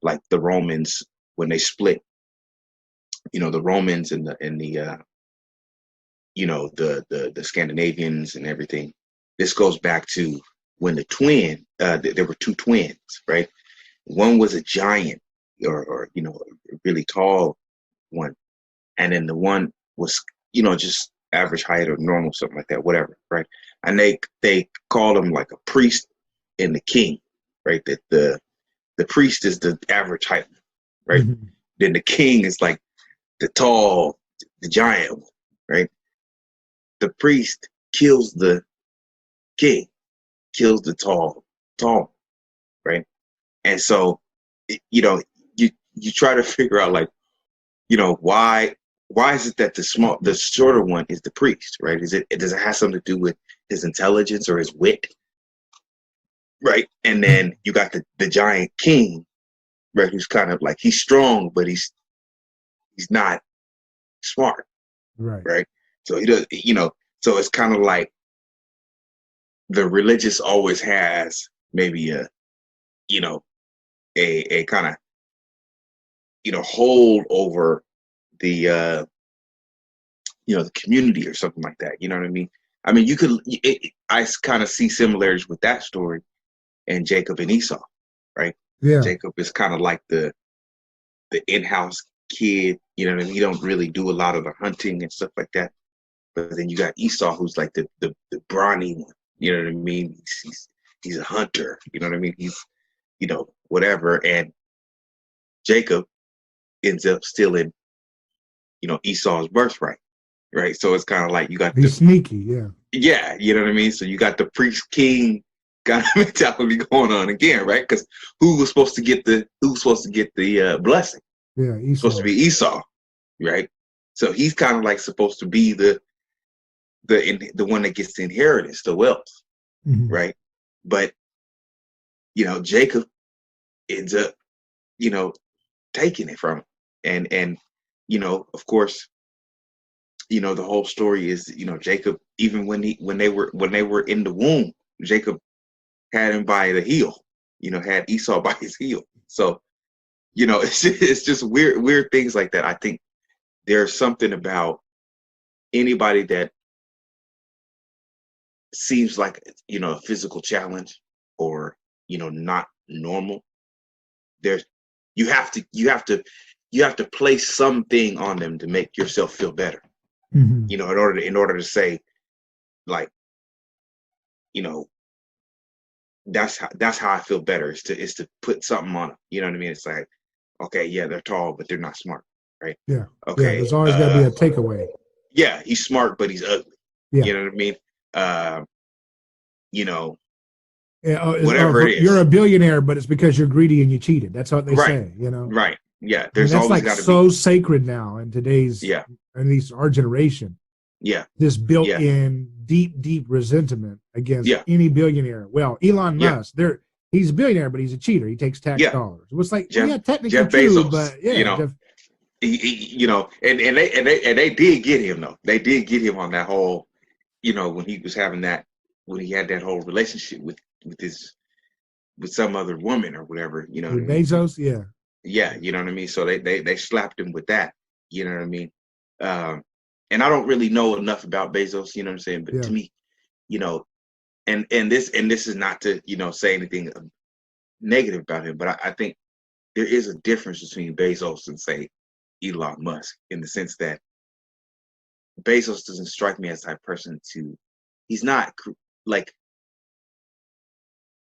like the Romans when they split. The Romans and the the Scandinavians and everything. This goes back to when there were two twins, right? One was a giant or a really tall one, and then the one was just average height or normal, something like that, whatever, right? And they called him like a priest and the king, right? That the priest is the average height, right? Mm-hmm. Then the king is like the tall, the giant one, right? The priest kills the king, kills the tall, right? And so, you try to figure out, like, why is it that the shorter one is the priest, right? Does it have something to do with his intelligence or his wit, right? And then you got the giant king, right? Who's kind of like, he's strong, but he's not smart, Right. right? So he does, so it's kind of like the religious always has maybe a kind of, hold over the, the community or something like that. You know what I mean? I mean, I kind of see similarities with that story and Jacob and Esau, right? Yeah. Jacob is kind of like the in-house kid, you know what I mean? He don't really do a lot of the hunting and stuff like that. But then you got Esau, who's like the brawny one, you know what I mean? He's a hunter, you know what I mean? He's, whatever. And Jacob ends up stealing, Esau's birthright, right? So it's kind of like you got he's sneaky, yeah. Yeah, you know what I mean? So you got the priest king kind of mentality going on again, right? Because who was supposed to get the blessing? Yeah, Esau. Supposed to be Esau, right? So he's kind of like supposed to be the one that gets the inheritance, the wealth, mm-hmm. right? But Jacob ends up, taking it from him, and of course, the whole story is, Jacob, even when they were in the womb, Jacob had him by the heel, had Esau by his heel. So, it's just weird things like that. I think there's something about anybody that seems like, a physical challenge or, not normal. There's, you have to place something on them to make yourself feel better. Mm-hmm. In order to say, like, that's how I feel better, is to put something on them. You know what I mean? It's like, okay, yeah, they're tall, but they're not smart, right? Yeah. Okay. Yeah, there's always got to be a takeaway. Yeah, he's smart, but he's ugly. Yeah. You know what I mean? Whatever it is. You're a billionaire, but it's because you're greedy and you cheated. That's what they say, Right. Yeah. There's that's always like got to so be sacred now in today's, at least our generation. Yeah. This built-in deep resentment against any billionaire. Well, Elon Musk, he's a billionaire, but he's a cheater. He takes tax dollars. It was like, technically Jeff true, Bezos, but Jeff, and they did get him though. They did get him on that whole, when he was having when he had that whole relationship with some other woman or whatever, with what Bezos, I mean? Yeah, you know what I mean? So they slapped him with that, you know what I mean? And I don't really know enough about Bezos, you know what I'm saying? But to me, and this is not to, say anything negative about him, but I think there is a difference between Bezos and, say, Elon Musk, in the sense that Bezos doesn't strike me as the type of person he's not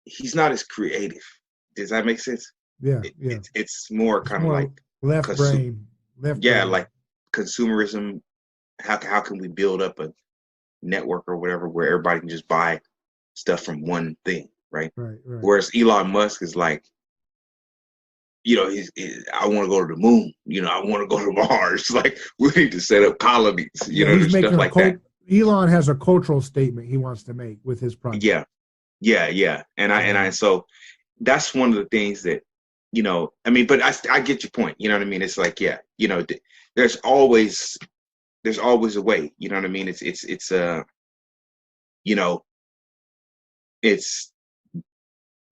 he's not as creative. Does that make sense? Yeah, it's more kind of like left brain. Like consumerism. How can we build up a network or whatever where everybody can just buy stuff from one thing, right? Right. Whereas Elon Musk is like, I want to go to the moon. I want to go to Mars. Like, we need to set up colonies. He's making stuff like that. Elon has a cultural statement he wants to make with his project. Yeah. And so that's one of the things that, I mean, but I get your point. You know what I mean? It's like, there's always a way. You know what I mean? It's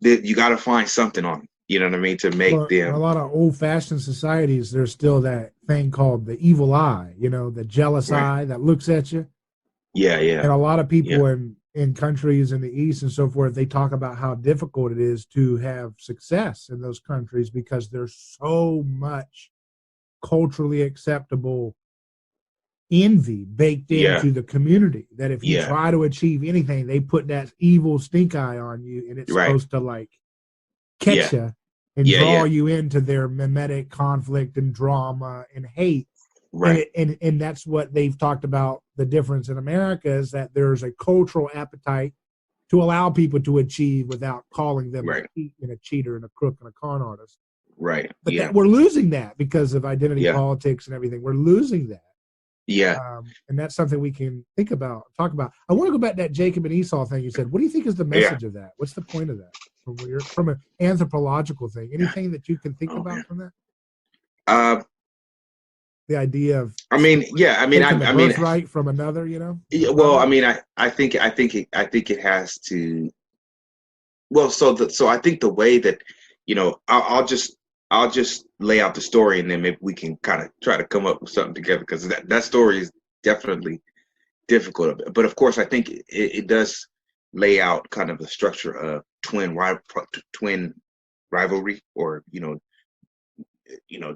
you got to find something on them. You know what I mean? To make them. In a lot of old-fashioned societies, there's still that thing called the evil eye, the jealous eye that looks at you. Yeah, yeah. And a lot of people in countries in the East and so forth, they talk about how difficult it is to have success in those countries because there's so much culturally acceptable envy baked into the community that if you try to achieve anything, they put that evil stink eye on you, and it's supposed to like catch you and draw you into their mimetic conflict and drama and hate. Right. And that's what they've talked about. The difference in America is that there's a cultural appetite to allow people to achieve without calling them a cheater and a crook and a con artist. Right. But that we're losing that because of identity politics and everything. We're losing that. Yeah. And that's something we can think about, talk about. I want to go back to that Jacob and Esau thing you said. What do you think is the message of that? What's the point of that from an anthropological thing? Anything that you can think about from that? The idea of I mean birthright from another, Yeah, well, I mean, I think it has to. Well, so I think the way that I'll just lay out the story, and then maybe we can kind of try to come up with something together, because that story is definitely difficult. But of course, I think it does lay out kind of the structure of twin rivalry, or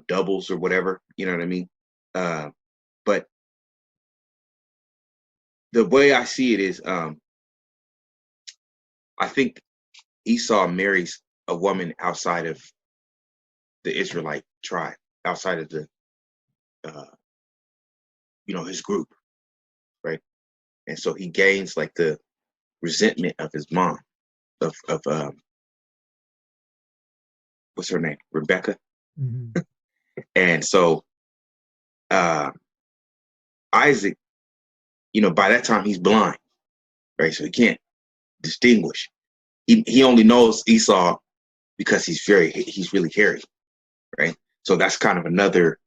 doubles or whatever. You know what I mean? But the way I see it is, I think Esau marries a woman outside of the Israelite tribe, outside of the, his group, right? And so he gains like the resentment of his mom, of what's her name, Rebecca. Mm-hmm. And so Isaac, by that time he's blind, right? So he can't distinguish. He only knows Esau because he's really hairy, right? So that's kind of another,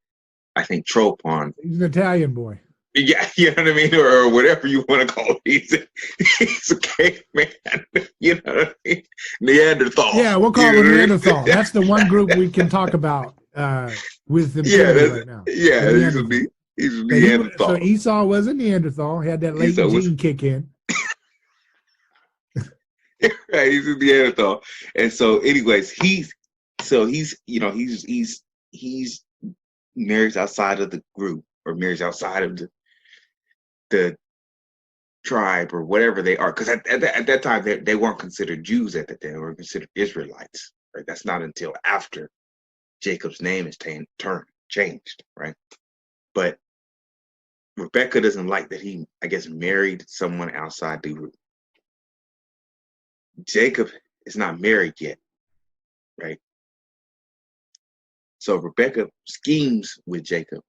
I think, trope on. He's an Italian boy. Yeah, you know what I mean, or whatever you want to call it. He's a caveman. You know what I mean? Neanderthal. Yeah, we'll call him Neanderthal. That's the one group we can talk about with impunity right now. Yeah, he's a Neanderthal. So Esau was a Neanderthal. He had that latent gene kick in. Right, he's a Neanderthal. And so, anyways, he's marries outside of the group, or marries outside of the tribe, or whatever they are, because at that time they weren't considered Jews. At that time, they were considered Israelites, right? That's not until after Jacob's name is changed, right? But Rebecca doesn't like that he, I guess, married someone outside the group. Jacob is not married yet, right? So Rebecca schemes with Jacob,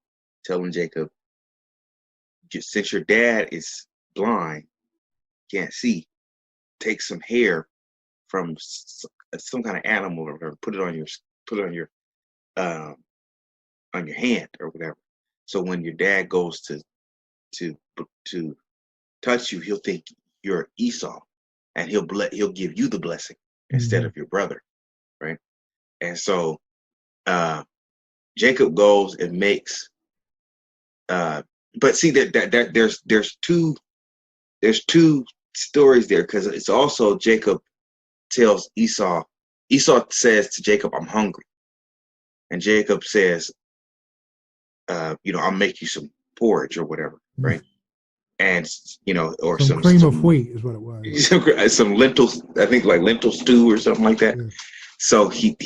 telling Jacob, since your dad is blind, can't see, take some hair from some kind of animal or whatever, put it on your hand or whatever. So when your dad goes to touch you, he'll think you're Esau, and he'll give you the blessing instead of your brother, right? And so Jacob goes and makes. But see that there's two stories there, because it's also Jacob tells Esau. Esau says to Jacob, "I'm hungry," and Jacob says, "I'll make you some porridge or whatever," right? And or some cream of wheat is what it was. Some lentils, I think, like lentil stew or something like that. Yeah. So he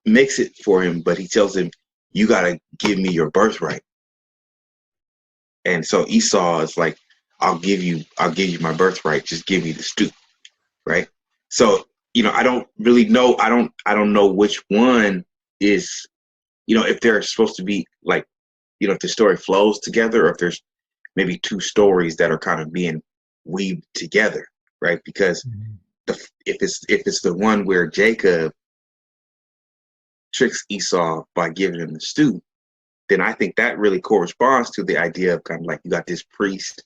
makes it for him, but he tells him, "You gotta give me your birthright." And so Esau is like, I'll give you my birthright. Just give me the stew, right? So I don't really know. I don't know which one is, if they're supposed to be like, if the story flows together, or if there's maybe two stories that are kind of being weaved together, right? Because if it's the one where Jacob tricks Esau by giving him the stew, then I think that really corresponds to the idea of kind of like, you got this priest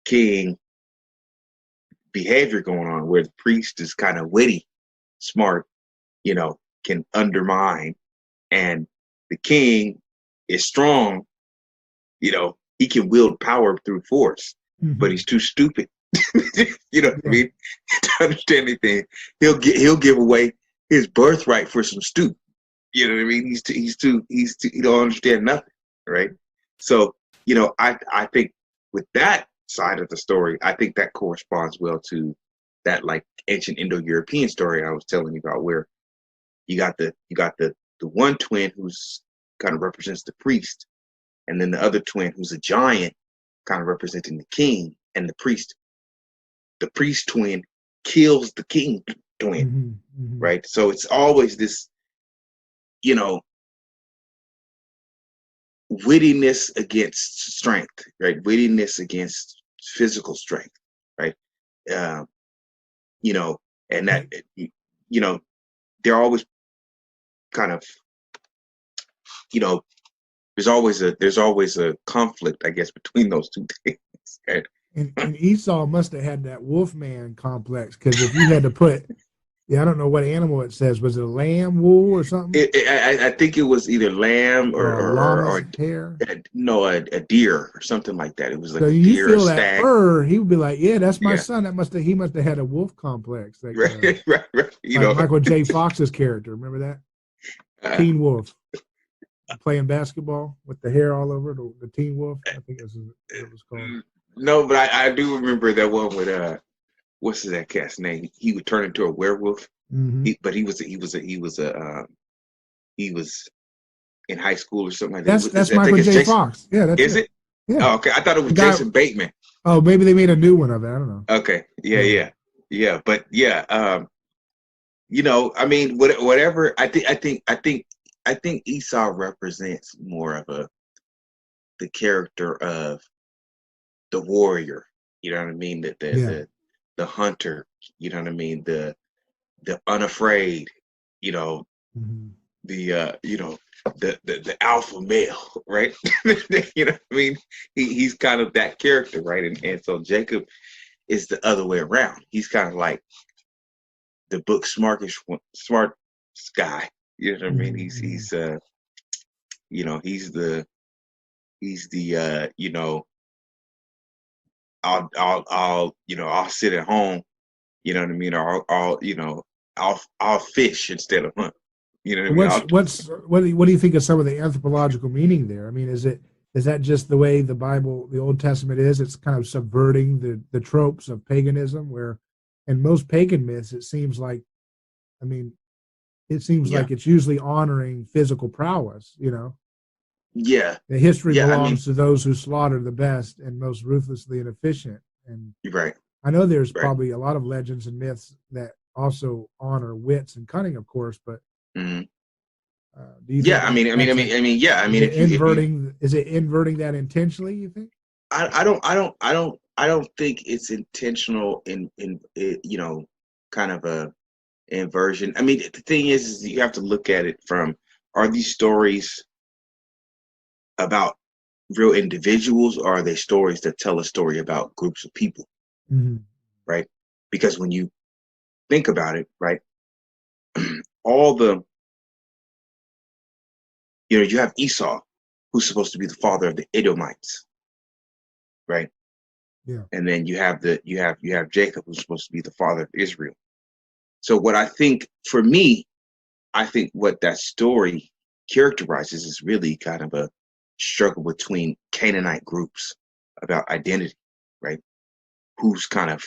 king behavior going on, where the priest is kind of witty smart, can undermine, and the king is strong, he can wield power through force, but he's too stupid. What I mean? To understand anything. He'll give away his birthright for some stew. You know what I mean? He don't understand nothing, right? So, I think with that side of the story, I think that corresponds well to that like ancient Indo-European story I was telling you about, where you got the one twin who's kind of represents the priest, and then the other twin who's a giant, kind of representing the king, and the priest twin kills the king twin, right? So it's always this, wittiness against strength, right? Wittiness against physical strength, right? Um, and that, they're always kind of, you know, there's always a conflict, I guess, between those two things. Right? And Esau must have had that Wolfman complex, because if you had to put, I don't know what animal it says. Was it a lamb wool or something? I think it was either lamb or a llama's hair. No, a deer or something like that. It was like So a you deer, a feel that stag. fur, he would be like, "Yeah, that's my Yeah. son. He must have had a wolf complex." Like, Right. like Michael J. Fox's character. Remember that? Teen Wolf playing basketball with the hair all over, the Teen Wolf. I think that's what it was called. No, but I do remember that one with what's that cat's name? He would turn into a werewolf. But he was in high school or something like that. That's Michael J. Fox. Yeah, that's Is it? Yeah. Oh, okay. I thought it was Jason Bateman. Oh, maybe they made a new one of it. I don't know. Okay. Yeah. But yeah, I mean, whatever. I think Esau represents more of the character of the warrior. You know what I mean? The hunter. You know what I mean? The unafraid. The alpha male, right? You know what I mean? He's kind of that character, right? And so Jacob is the other way around. He's kind of like the book smart guy. You know what I mean? He's I'll sit at home, you know what I mean? Or I'll fish instead of hunt. You know what I mean? What do you think of some of the anthropological meaning there? I mean, is that just the way the Bible, the Old Testament is? It's kind of subverting the tropes of paganism, where in most pagan myths, it seems like, like it's usually honoring physical prowess, Yeah. The history belongs to those who slaughter the best and most ruthlessly and efficient. And right. I know there's probably a lot of legends and myths that also honor wits and cunning, of course, but mm-hmm. Do you yeah, think is it inverting that intentionally, you think? I don't think it's intentional in kind of a inversion. I mean, the thing is you have to look at it from, are these stories about real individuals, or are they stories that tell a story about groups of people? Right? Because when you think about it, right, all the you have Esau, who's supposed to be the father of the Edomites, right? Yeah. And then you have Jacob, who's supposed to be the father of Israel. So what I think, for me, I think what that story characterizes is really kind of a struggle between Canaanite groups about identity, right? Who's kind of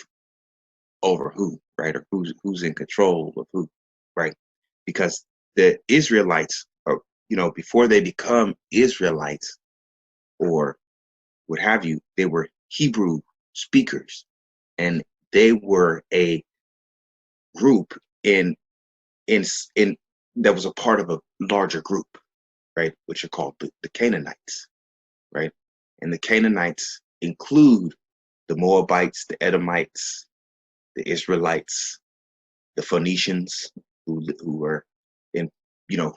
over who, right? Or who's in control of who, right? Because the Israelites are, before they become Israelites or what have you, they were Hebrew speakers, and they were a group in that was a part of a larger group, right? Which are called the Canaanites, right? And the Canaanites include the Moabites, the Edomites, the Israelites, the Phoenicians, who were in,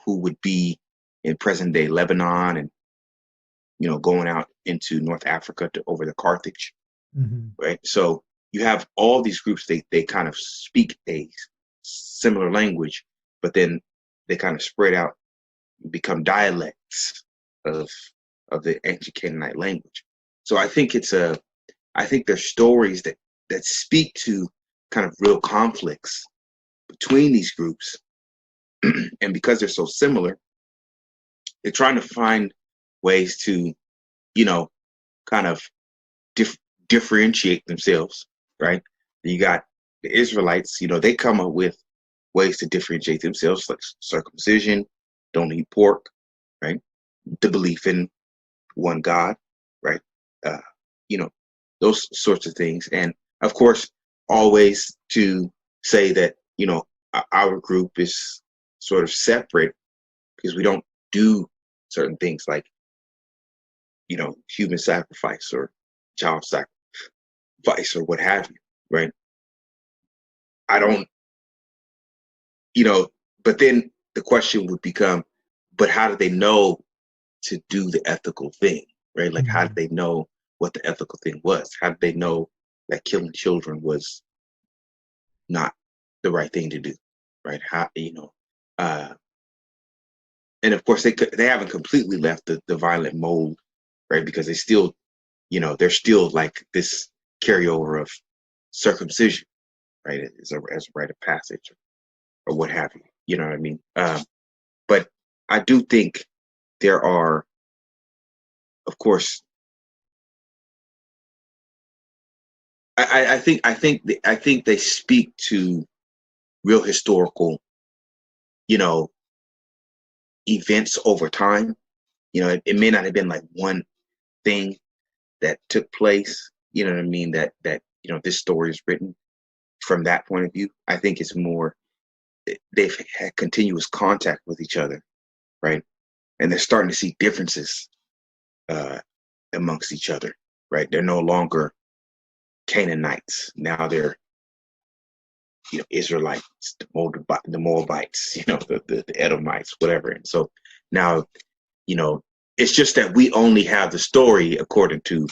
who would be in present day Lebanon, and going out into North Africa over the Carthage, right? So you have all these groups. They kind of speak a similar language, but then they kind of spread out and become dialects of the ancient Canaanite language. So I think there's stories that speak to kind of real conflicts between these groups, and because they're so similar, they're trying to find ways to, you know, kind of differentiate themselves, right? You got the Israelites, they come up with ways to differentiate themselves, like circumcision, don't eat pork, right? The belief in one God, right? Uh, you know, those sorts of things. And of course, always to say that, our group is sort of separate because we don't do certain things like, human sacrifice or child sacrifice or what have you, right? I don't, but then the question would become, but how do they know to do the ethical thing, right? Like, how did they know what the ethical thing was? How did they know that killing children was not the right thing to do, right? And of course they haven't completely left the violent mold, right? Because they still, they're still like this carryover of circumcision, right? As a rite of passage or what have you. You know what I mean? But I do think there are, of course, I think they speak to real historical, events over time. It may not have been like one thing that took place. You know what I mean? That this story is written from that point of view. I think it's more they've had continuous contact with each other, right? And they're starting to see differences amongst each other, right? They're no longer Canaanites. Now they're, Israelites, the Moabites, the Edomites, whatever. And so now, it's just that we only have the story according to,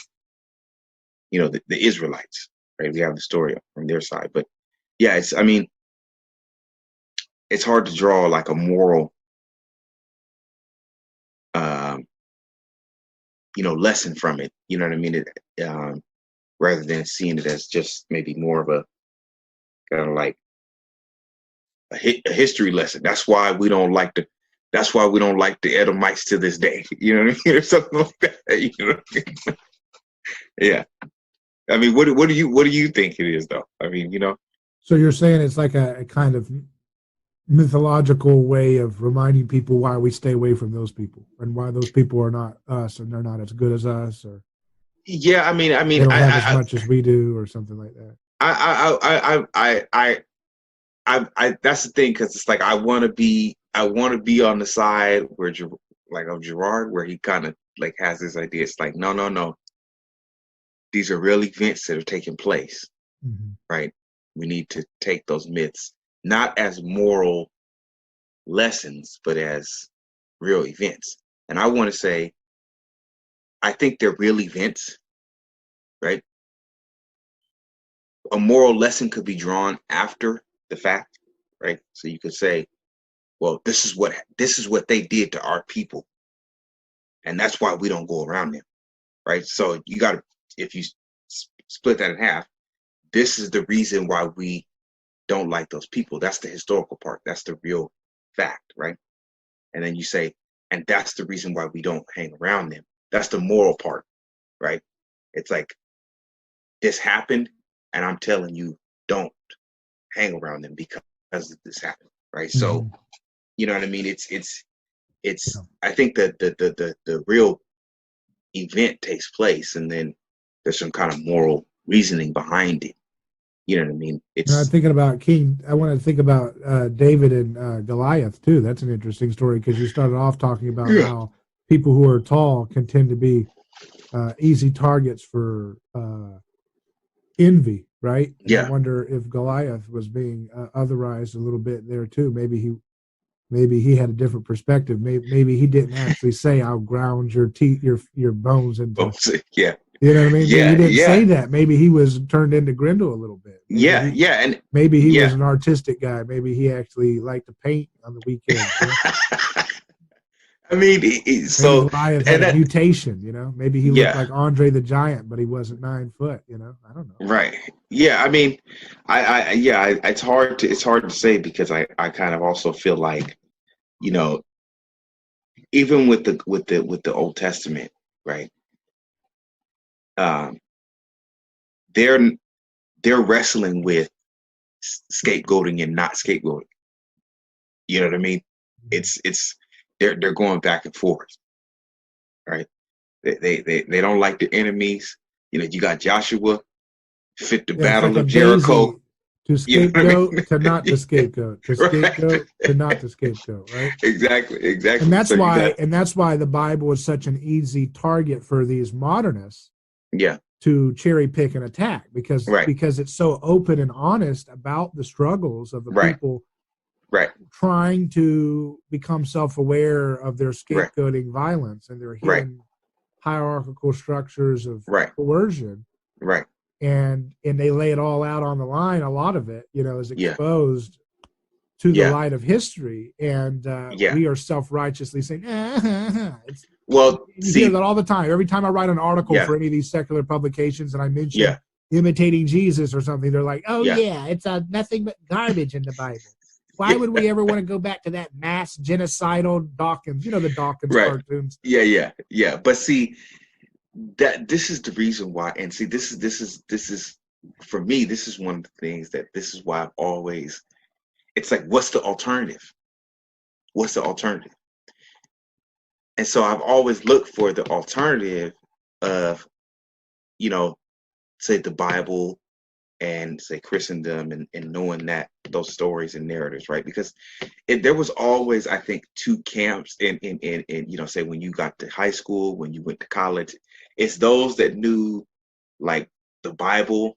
the Israelites, right? We have the story from their side. But yeah, it's hard to draw like a moral, lesson from it. You know what I mean? Rather than seeing it as just maybe more of a kind of like a history lesson. That's why we don't like the Edomites to this day. You know what I mean? Or something like that. You know what I mean? Yeah. I mean, what do you think it is though? I mean, So you're saying it's like a kind of mythological way of reminding people why we stay away from those people and why those people are not us and they're not as good as us, or yeah, they don't have as much as we do or something like that. That's the thing, because it's like I want to be on the side where like of Gerard, where he kind of like has this idea. It's like no, these are real events that are taking place, right? We need to take those myths not as moral lessons, but as real events. And I want to say, I think they're real events, right? A moral lesson could be drawn after the fact, right? So you could say, well, this is what they did to our people, and that's why we don't go around them, right? So you got to, if you split that in half, this is the reason why we don't like those people. That's the historical part. That's the real fact, right? And then you say, and that's the reason why we don't hang around them. That's the moral part, right? It's like, this happened, and I'm telling you, don't hang around them because this happened, right? So, you know what I mean? It's. I think that the real event takes place, and then there's some kind of moral reasoning behind it. You know what I mean? I'm thinking about King. I want to think about David and Goliath too. That's an interesting story because you started off talking about how people who are tall can tend to be easy targets for envy, right? And yeah. I wonder if Goliath was being otherized a little bit there too. Maybe he had a different perspective. Maybe he didn't actually say, "I'll ground your teeth, your bones into Yeah. You know what I mean? But he Yeah, didn't say yeah, that. Maybe he was turned into Grindel a little bit. yeah, yeah, and Maybe he was yeah. an artistic guy. Maybe he actually liked to paint on the weekends. You know? I mean, Maybe so Goliath had and a that, mutation. You know, maybe he looked yeah, like Andre the Giant, but he wasn't 9 foot. You know, I don't know. right, yeah. I mean, yeah, it's hard to say because I kind of also feel like you know even with the Old Testament, right? Um, they're they're wrestling with scapegoating and not scapegoating. You know what I mean? It's they're going back and forth, right? They don't like the enemies. You know, you got Joshua fit the Yeah, it's like battle a of Jericho. daisy to You know what I scapegoat to not to mean? scapegoat to Right. scapegoat to not to scapegoat, right? Exactly, And exactly. that's So you why got and that's why the Bible is such an easy target for these modernists yeah, to cherry pick and attack right, because it's so open and honest about the struggles of the right, people right, trying to become self-aware of their right, scapegoating violence and their right, hidden hierarchical structures of right, coercion, right. and they lay it all out on the line. A lot of it, you know, is Yeah, exposed to the yeah, light of history, and yeah. we are self-righteously saying it's Well, you hear see, that all the time. Every time I write an article yeah, for any of these secular publications and I mention yeah, imitating Jesus or something, they're like, "Oh yeah, yeah, it's nothing but garbage in the Bible. Why yeah. would we ever want to go back to that mass genocidal Dawkins? You know the Dawkins Right. cartoons." Yeah, yeah, yeah. But see, that this is the reason why, and see, this is for me. This is one of the things that this is why I've always. It's like, what's the alternative? What's the alternative? And so I've always looked for the alternative of, you know, say the Bible and say Christendom and knowing that those stories and narratives, right? Because there was always, I think, two camps in you know, say when you got to high school, when you went to college, it's those that knew like the Bible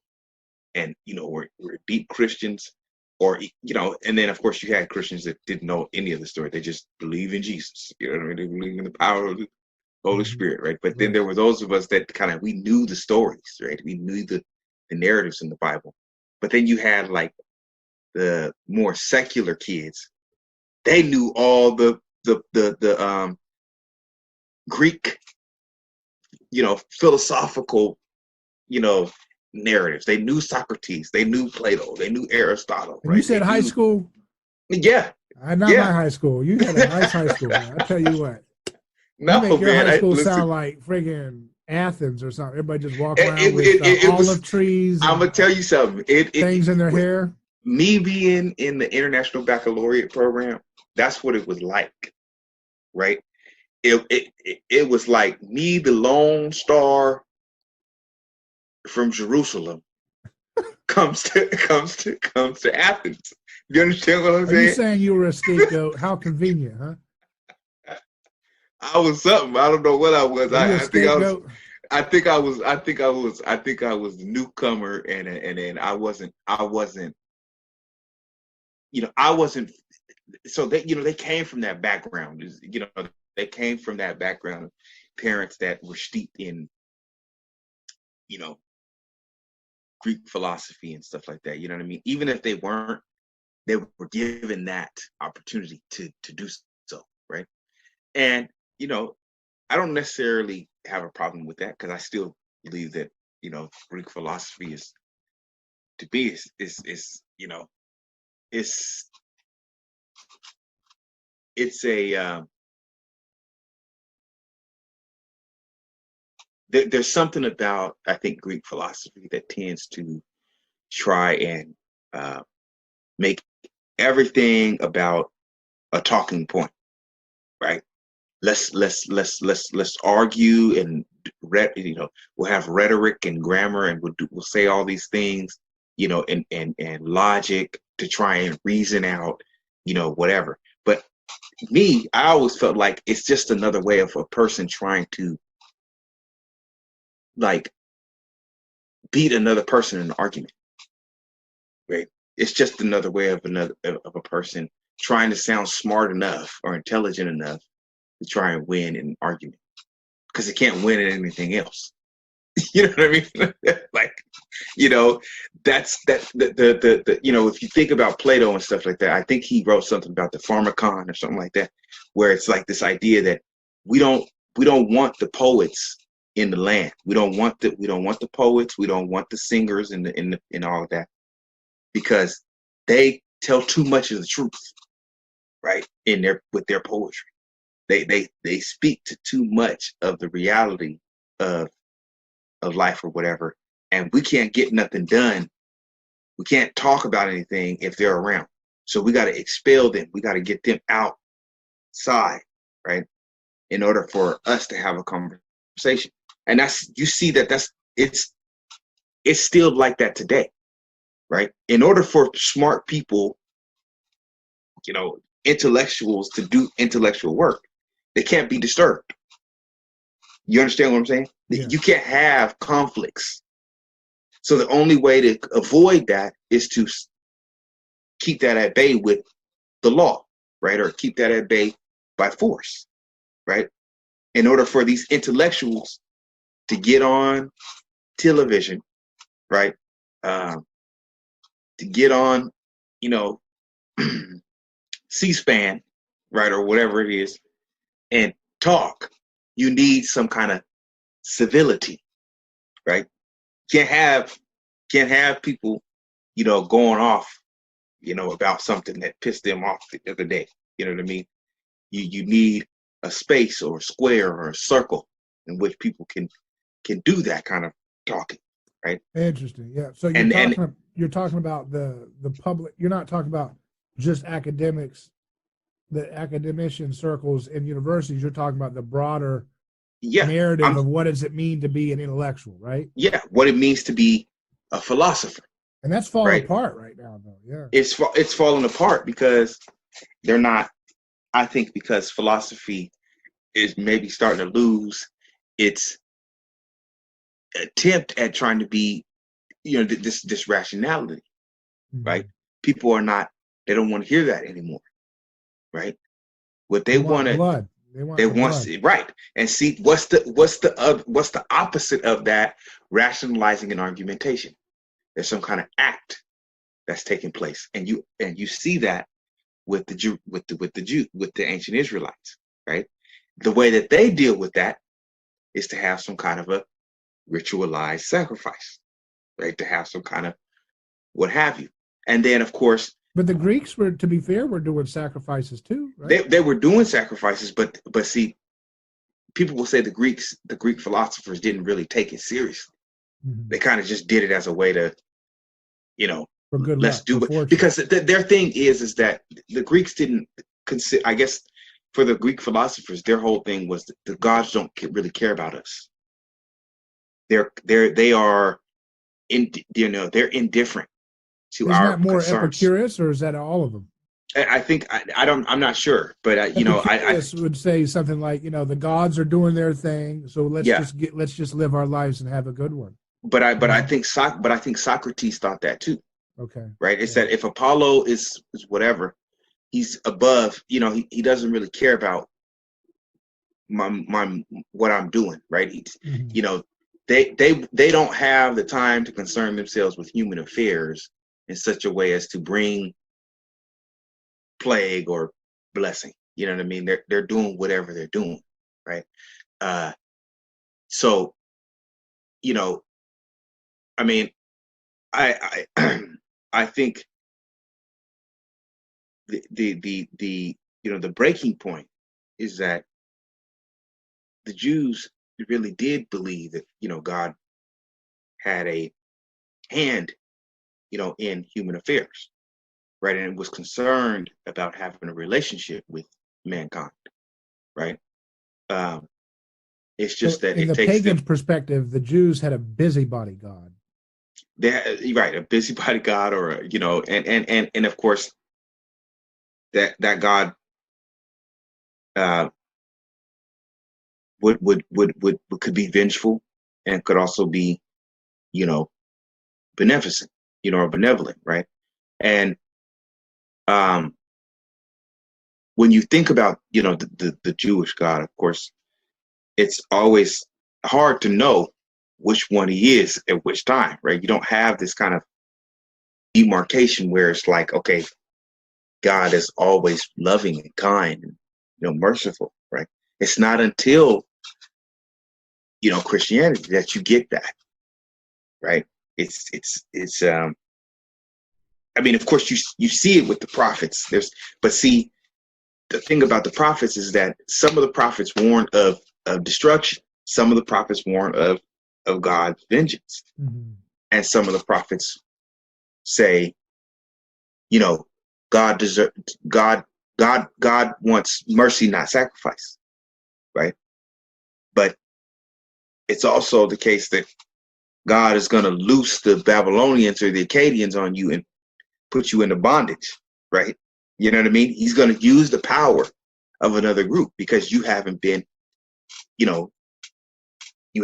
and you know were deep Christians, or you know, and then of course you had Christians that didn't know any of the story. They just believe in Jesus. You know what I mean? They believe in the power of the Holy Mm-hmm. Spirit, right? But then Right. there were those of us that kind of we knew the stories, right? We knew the narratives in the Bible. But then you had like the more secular kids. They knew all the Greek, you know, philosophical, you know, narratives. They knew Socrates, they knew Plato, they knew Aristotle, And you right? said They high knew, school. yeah, Not my yeah. high school. You had a nice high school, man. I tell you what, you No, make your man. high I school listen. sound like friggin' Athens or something. Everybody just walk It around it, with it was. olive trees I'm gonna and tell you something. things in their With hair. me being in the International Baccalaureate program, that's what it was like, right? It was like me, the lone star from Jerusalem, comes to Athens. You understand what I'm Are you saying? saying you were a scapegoat? How convenient, huh? I was something. I don't know what I was. Were you a I think I was. scapegoat? I think I was. I think I was. I think I was the newcomer, and then I wasn't. I wasn't. You know, I wasn't. So they, you know, they came from that background. You know, they came from that background of parents that were steeped in, you know, Greek philosophy and stuff like that. You know what I mean? Even if they weren't, they were given that opportunity to do so, right? And you know, I don't necessarily have a problem with that because I still believe that you know Greek philosophy is to be is you know it's it's a there's something about I think Greek philosophy that tends to try and uh, make everything about a talking point, right? Let's argue and you know we'll have rhetoric and grammar and we'll say all these things, you know, and logic to try and reason out, you know, whatever. But me, I always felt like it's just another way of a person trying to like beat another person in an argument, right? It's just another way of another of a person trying to sound smart enough or intelligent enough to try and win an argument because it can't win at anything else. You know what I mean? Like, you know, that's that the you know, if you think about Plato and stuff like that, I think he wrote something about the pharmacon or something like that, where it's like this idea that we don't we don't want the poets in the land. We don't want the poets, we don't want the singers and in all of that, because they tell too much of the truth, right? In their with their poetry. They speak to too much of the reality of life or whatever, and we can't get nothing done. We can't talk about anything if they're around. So we got to expel them. We got to get them outside, right? In order for us to have a conversation. And that's, you see that it's still like that today, right? In order for smart people, you know, intellectuals to do intellectual work, they can't be disturbed. You understand what I'm saying? Yeah. You can't have conflicts. So the only way to avoid that is to keep that at bay with the law, right? Or keep that at bay by force, right? In order for these intellectuals to get on television, right? To get on, you know, C-SPAN, right? Or whatever it is, and talk, you need some kind of civility, right? Can't have people, you know, going off, you know, about something that pissed them off the other day. You know what I mean? You need a space or a square or a circle in which people can do that kind of talking, right? Interesting. Yeah. So And you're talking about the public. You're not talking about just academics, the academician circles in universities. You're talking about the broader yeah, narrative I'm of what does it mean to be an intellectual, right? yeah, what it means to be a philosopher, And that's falling right? apart right now, though. Yeah. It's falling apart because they're not. I think because philosophy is maybe starting to lose its attempt at trying to be, you know, this rationality, right? Mm-hmm. People are not. They don't want to hear that anymore, right? What They they want want to blood. They want they the want blood. right, and see what's the opposite of that rationalizing and argumentation. There's some kind of act that's taking place, and you see that with the Jew with the ancient Israelites, right? The way that they deal with that is to have some kind of a ritualized sacrifice, right? To have some kind of what have you, and then of course But the Greeks were, to be fair, were doing sacrifices too, right? they were doing sacrifices, but see, people will say the Greek philosophers didn't really take it seriously. Mm-hmm. They kind of just did it as a way to, you know, For good let's luck, do for it, fortune. because their thing is that the Greeks didn't consider, I guess, for the Greek philosophers, their whole thing was that the gods don't really care about us. They are in, you know, they're indifferent to Isn't our that more concerns. Epicurus, or is that all of them? I think I don't, I'm not sure, but you know, I Epicurus would say something like, the gods are doing their thing, so yeah, let's just live our lives and have a good one. but I Mhm. think Socrates thought that too, Okay. right? It's Yeah. that if Apollo is whatever, he's above, you know, he doesn't really care about my what I'm doing, right? Mhm. You know, they don't have the time to concern themselves with human affairs in such a way as to bring plague or blessing. You know what I mean? They're doing whatever they're doing, right? Uh, so you know, I mean, I I think the you know, the breaking point is that the Jews really did believe that, you know, God had a hand, you know, in human affairs, right? And was concerned about having a relationship with mankind, right? Um, it's So, just that in it the takes pagans' them. perspective, the Jews had a busybody god. You're right, a busybody God, or a, you know, and of course that God uh, would could be vengeful, and could also be, you know, beneficent, you know, or benevolent, right? And um, when you think about, you know, the Jewish God, of course, it's always hard to know which one he is at which time, right? You don't have this kind of demarcation where it's like, okay, God is always loving and kind and, merciful, right? It's not until, Christianity that you get that, right? It's I mean, of course you see it with the prophets. But see, the thing about the prophets is that some of the prophets warn of destruction. Some of the prophets warn of God's vengeance. Mm-hmm. And some of the prophets say, God wants mercy, not sacrifice, right? But it's also the case that God is going to loose the Babylonians or the Akkadians on you and put you into bondage, right? You know what I mean? He's going to use the power of another group because you haven't been, you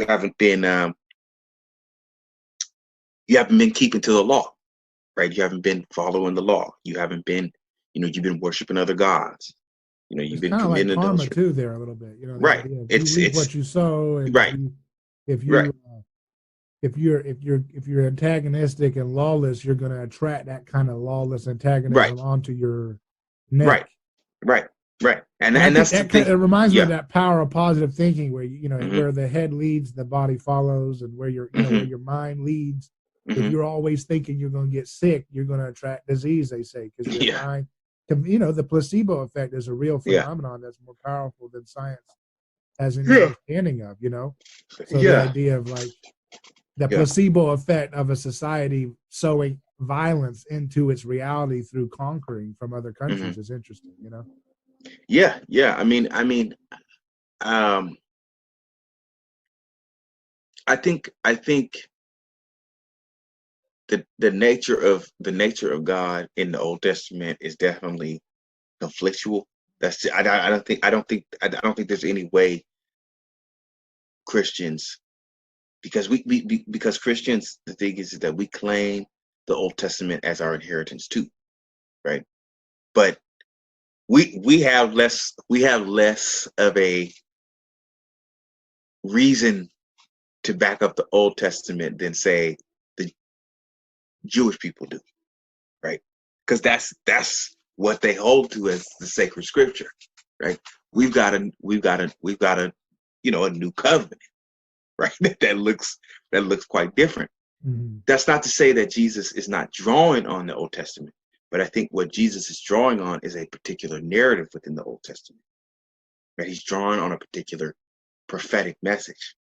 haven't been keeping to the law, right? You haven't been following the law. You haven't been, you've been worshiping other gods. You've It's been kind of like committing karma adultery. too, there a little bit. The Right. idea of you reap what you sow, and right. if you're antagonistic and lawless, you're going to attract that kind of lawless antagonism onto your neck. Right. And that's the thing. It reminds me of that power of positive thinking, where Mm-hmm. where the head leads, the body follows, and where your mm-hmm. where your mind leads. Mm-hmm. If you're always thinking you're going to get sick, you're going to attract disease. They say because your mind. The placebo effect is a real phenomenon that's more powerful than science has any understanding of. So the idea of like the placebo effect of a society sowing violence into its reality through conquering from other countries mm-hmm. is interesting. Yeah. I mean, I think the nature of God in the Old Testament is definitely conflictual. I don't think there's any way Christians, because because Christians, the thing is that we claim the Old Testament as our inheritance too, right? But we have less of a reason to back up the Old Testament than say the Jewish people do, right? Because that's what they hold to as the sacred scripture, right? We've got a a new covenant, right? that looks quite different. Mm-hmm. That's not to say that Jesus is not drawing on the Old Testament, but I think what Jesus is drawing on is a particular narrative within the Old Testament, right? He's drawing on a particular prophetic message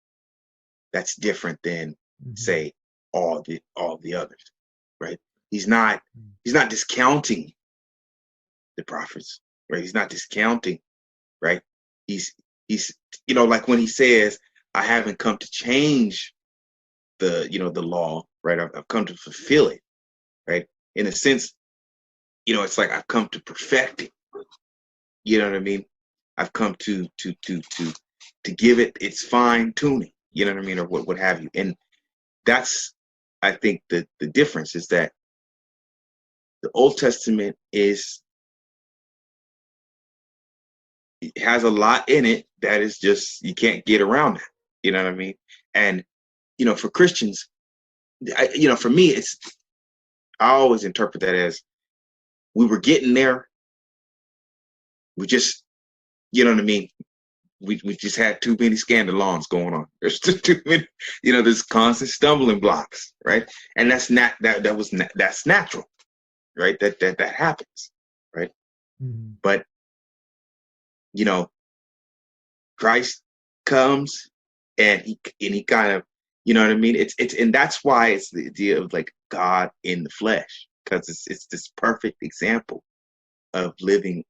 that's different than say all the others, right? He's not discounting the prophets, right? He's not discounting, right? He's like when he says, I haven't come to change the law, right? I've come to fulfill it, right? In a sense, it's like I've come to perfect it. You know what I mean? I've come to give it its fine tuning, you know what I mean, or what have you. And that's, I think, the difference is that the Old Testament has a lot in it that is just, you can't get around that. You know what I mean? And for Christians, for me, I always interpret that as we were getting there. We just, you know what I mean? We just had too many scandalons going on. There's too many, there's constant stumbling blocks, right? And that's not that's natural, right? That happens, right? Mm-hmm. But Christ comes and he kind of, you know what I mean? It's and that's why it's the idea of like God in the flesh, because it's this perfect example of living,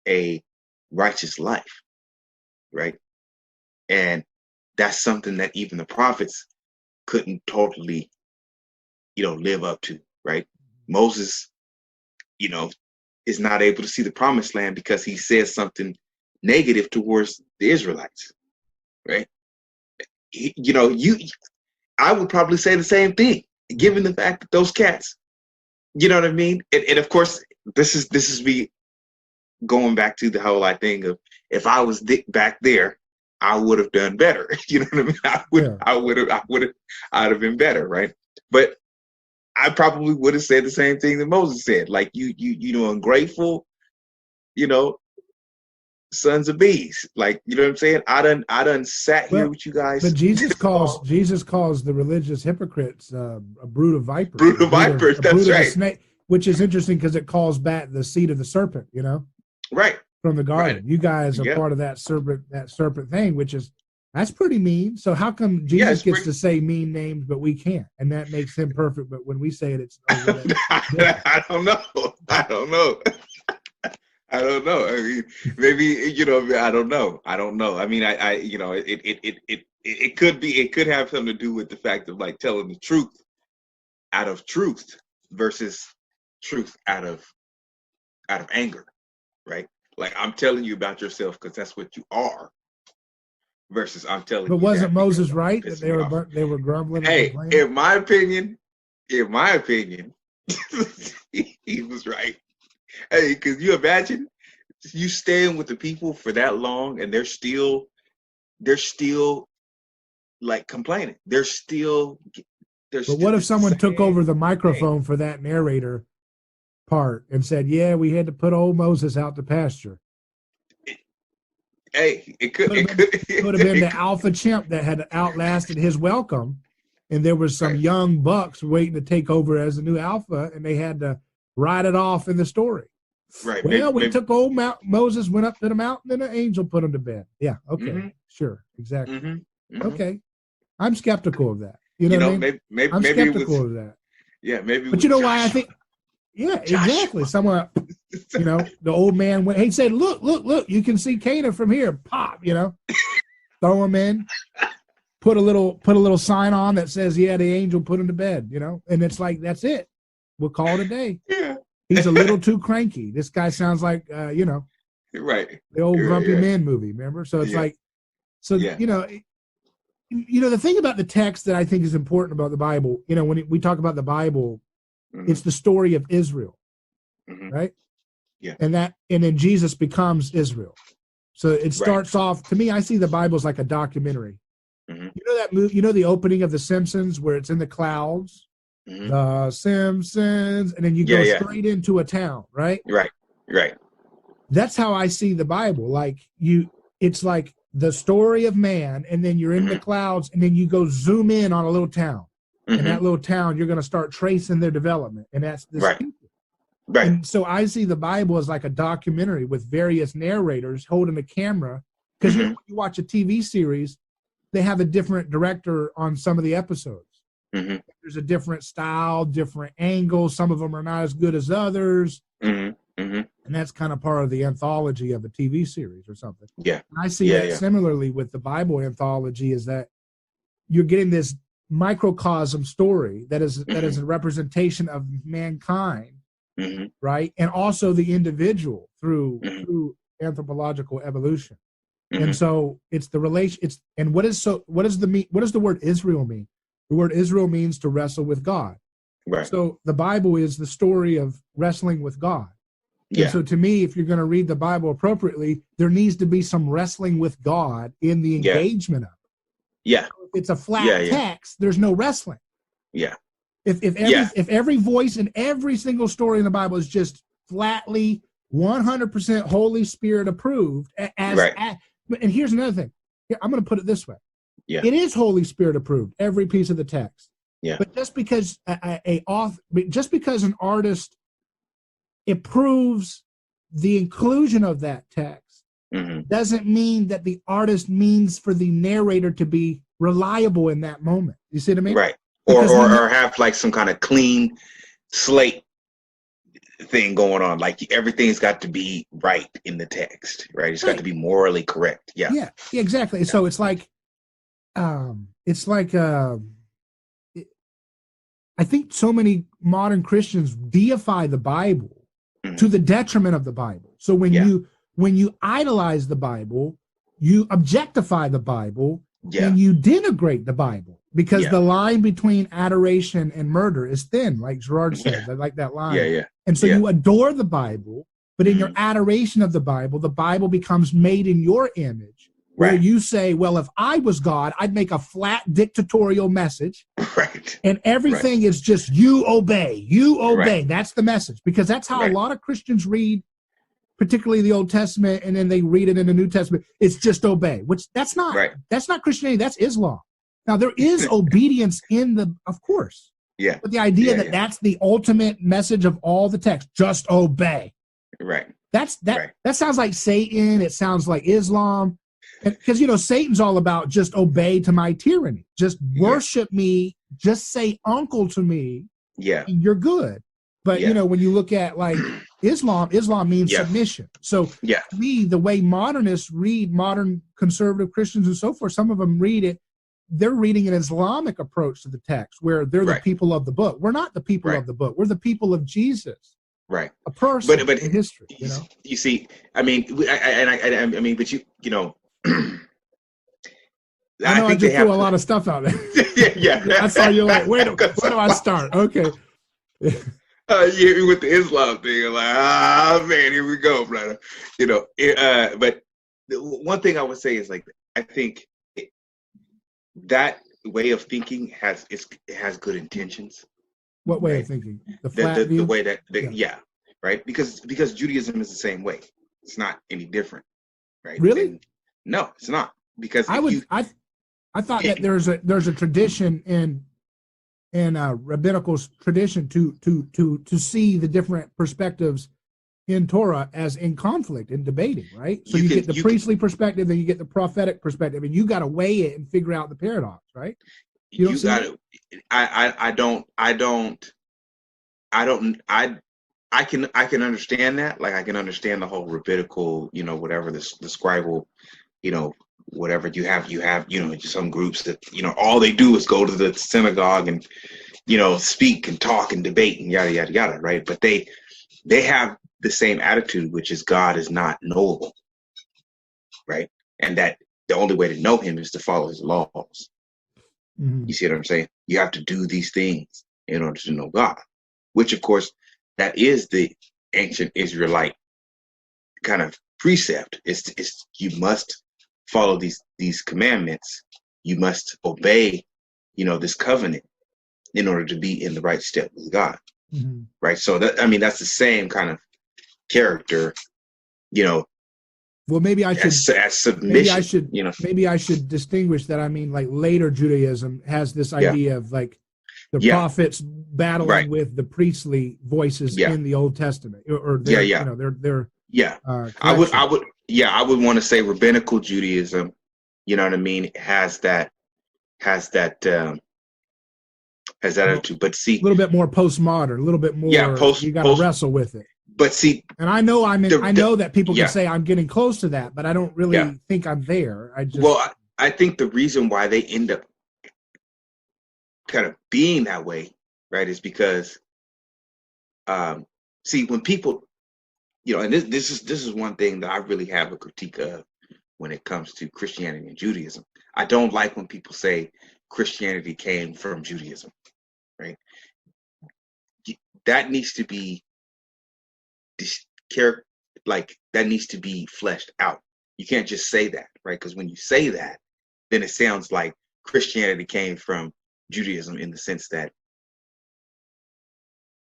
a righteous life, right? And that's something that even the prophets couldn't totally, live up to, right? Moses, is not able to see the promised land because he says something negative towards the Israelites, right? I would probably say the same thing, given the fact that those cats, you know what I mean? And of course, this is me going back to the whole thing of, if I was back there, I would have done better. You know what I mean? I'd have been better, right? But I probably would have said the same thing that Moses said. Like, you ungrateful, you know, sons of bees. Like, you know what I'm saying? I done sat here with you guys. But Jesus calls the religious hypocrites a brood of vipers. Brood of vipers. That's right. Snake, which is interesting because it calls back the seed of the serpent. You know, right from the garden. Right. You guys are part of that serpent thing, which is that's pretty mean. So how come Jesus gets to say mean names, but we can't, and that makes him perfect? But when we say it, it's I don't know. I don't know. I mean, maybe, you know, I don't know. I mean, I you know, it could have something to do with the fact of like telling the truth out of truth versus truth out of anger, right? Like, I'm telling you about yourself because that's what you are. Versus I'm telling you. But wasn't Moses right that they were grumbling? Hey, in my opinion, he was right. Hey, because you imagine you staying with the people for that long and they're still like complaining. But what if someone took over the microphone for that narrator part and said, "Yeah, we had to put old Moses out to pasture"? It could have been the alpha chimp that had outlasted his welcome, and there was some young bucks waiting to take over as the new alpha, and they had to write it off in the story. Right. Well, we took old Moses, went up to the mountain, and an angel put him to bed. Yeah. Okay. Sure. Exactly. Okay. I'm skeptical of that. You know what I mean? Maybe I'm skeptical of that. Yeah. Maybe. But you know why I think? Yeah, exactly. Someone, you know, the old man went. He said, "Look! You can see Canaan from here." Pop, you know, throw him in. Put a little sign on that says, "Yeah, the angel put him to bed." You know, and it's like that's it. We'll call it a day. Yeah. He's a little too cranky. This guy sounds like, you know, right. The old Grumpy Man movie. Remember? So it's like, you know, the thing about the text that I think is important about the Bible. You know, when we talk about the Bible. Mm-hmm. It's the story of Israel, right? Yeah. And then Jesus becomes Israel. So it starts off, to me, I see the Bible as like a documentary. Mm-hmm. You know that movie, you know the opening of The Simpsons where it's in the clouds? Mm-hmm. The Simpsons, and then you go straight into a town, right? Right. That's how I see the Bible. Like it's like the story of man, and then you're in the clouds, and then you go zoom in on a little town. In that little town, you're going to start tracing their development, and that's this people. Right. And so I see the Bible as like a documentary with various narrators holding a camera, because you know, when you watch a TV series, they have a different director on some of the episodes. Mm-hmm. There's a different style, different angles. Some of them are not as good as others, and that's kind of part of the anthology of a TV series or something. Yeah, and I see that similarly with the Bible anthology, is that you're getting this microcosm story that is a representation of mankind, right, and also the individual through anthropological evolution. And so it's the relation. What does the word Israel mean? The word Israel means to wrestle with God. Right. So the Bible is the story of wrestling with God. Yeah. And so to me, if you're going to read the Bible appropriately, there needs to be some wrestling with God in the engagement of it. Yeah. It's a flat text. There's no wrestling. Yeah. If every voice in every single story in the Bible is just flatly 100% Holy Spirit approved, and here's another thing. Here, I'm going to put it this way. Yeah. It is Holy Spirit approved, every piece of the text. Yeah. But just because an artist approves the inclusion of that text doesn't mean that the artist means for the narrator to be reliable in that moment. You see what I mean? Right. Or have like some kind of clean slate thing going on. Like everything's got to be right in the text, right? It's got to be morally correct. Yeah. Yeah, exactly. Yeah. So it's like I think so many modern Christians deify the Bible to the detriment of the Bible. So when you idolize the Bible, you objectify the Bible, and you denigrate the Bible, because the line between adoration and murder is thin, like Gerard says. I like that line. Yeah. And so you adore the Bible, but in your adoration of the Bible becomes made in your image. where you say, well, if I was God, I'd make a flat dictatorial message. Right. And everything is just you obey. You obey. Right. That's the message. Because that's how a lot of Christians read, particularly the Old Testament, and then they read it in the New Testament. It's just obey, which that's not Christianity, that's Islam. Now, there is obedience in of course. Yeah. But the idea that that's the ultimate message of all the text, just obey. Right. That sounds like Satan. It sounds like Islam. Because, Satan's all about just obey to my tyranny. Just worship me. Just say uncle to me. Yeah. And you're good. But, when you look at like Islam means submission. So to me, the way modernists read, modern conservative Christians and so forth, some of them read it, they're reading an Islamic approach to the text where they're the people of the book. We're not the people of the book. We're the people of Jesus. Right. A person but in history. You see, I mean, but I just threw a lot of stuff out there. Yeah. I saw you like, where do I start? Okay. With the Islam thing, like, man, here we go, brother. But one thing I would say is like, I think that way of thinking has good intentions. What way of thinking? The way that right? Because Judaism is the same way. It's not any different, right? Really? And no, it's not. Because I thought that there's a tradition in rabbinical tradition to see the different perspectives in Torah as in conflict, in debating, right? So you get the priestly perspective, then you get the prophetic perspective, and you got to weigh it and figure out the paradox, right? You got to. I can understand that. Like I can understand the whole rabbinical, whatever the scribal, whatever you have, some groups that, all they do is go to the synagogue and, speak and talk and debate and yada, yada, yada. Right. But they have the same attitude, which is God is not knowable. Right. And that the only way to know him is to follow his laws. Mm-hmm. You see what I'm saying? You have to do these things in order to know God, which of course, that is the ancient Israelite kind of precept. It's you must follow these commandments. You must obey, this covenant in order to be in the right step with God. Mm-hmm. Right. So that's the same kind of character, Well, maybe I should as submission. Maybe I should distinguish that. I mean, like later Judaism has this idea of like the prophets battling with the priestly voices in the Old Testament, or they're. I would want to say rabbinical Judaism, what I mean, has that attitude. But see, a little bit more postmodern, a little bit more. You got to wrestle with it. But see, and I know I know that people can say I'm getting close to that, but I don't really think I'm there. I think the reason why they end up kind of being that way, right, is because see, when people, and this is one thing that I really have a critique of when it comes to Christianity and Judaism. I don't like when people say Christianity came from Judaism, right? That needs to be that needs to be fleshed out. You can't just say that, right? Because when you say that, then it sounds like Christianity came from Judaism in the sense that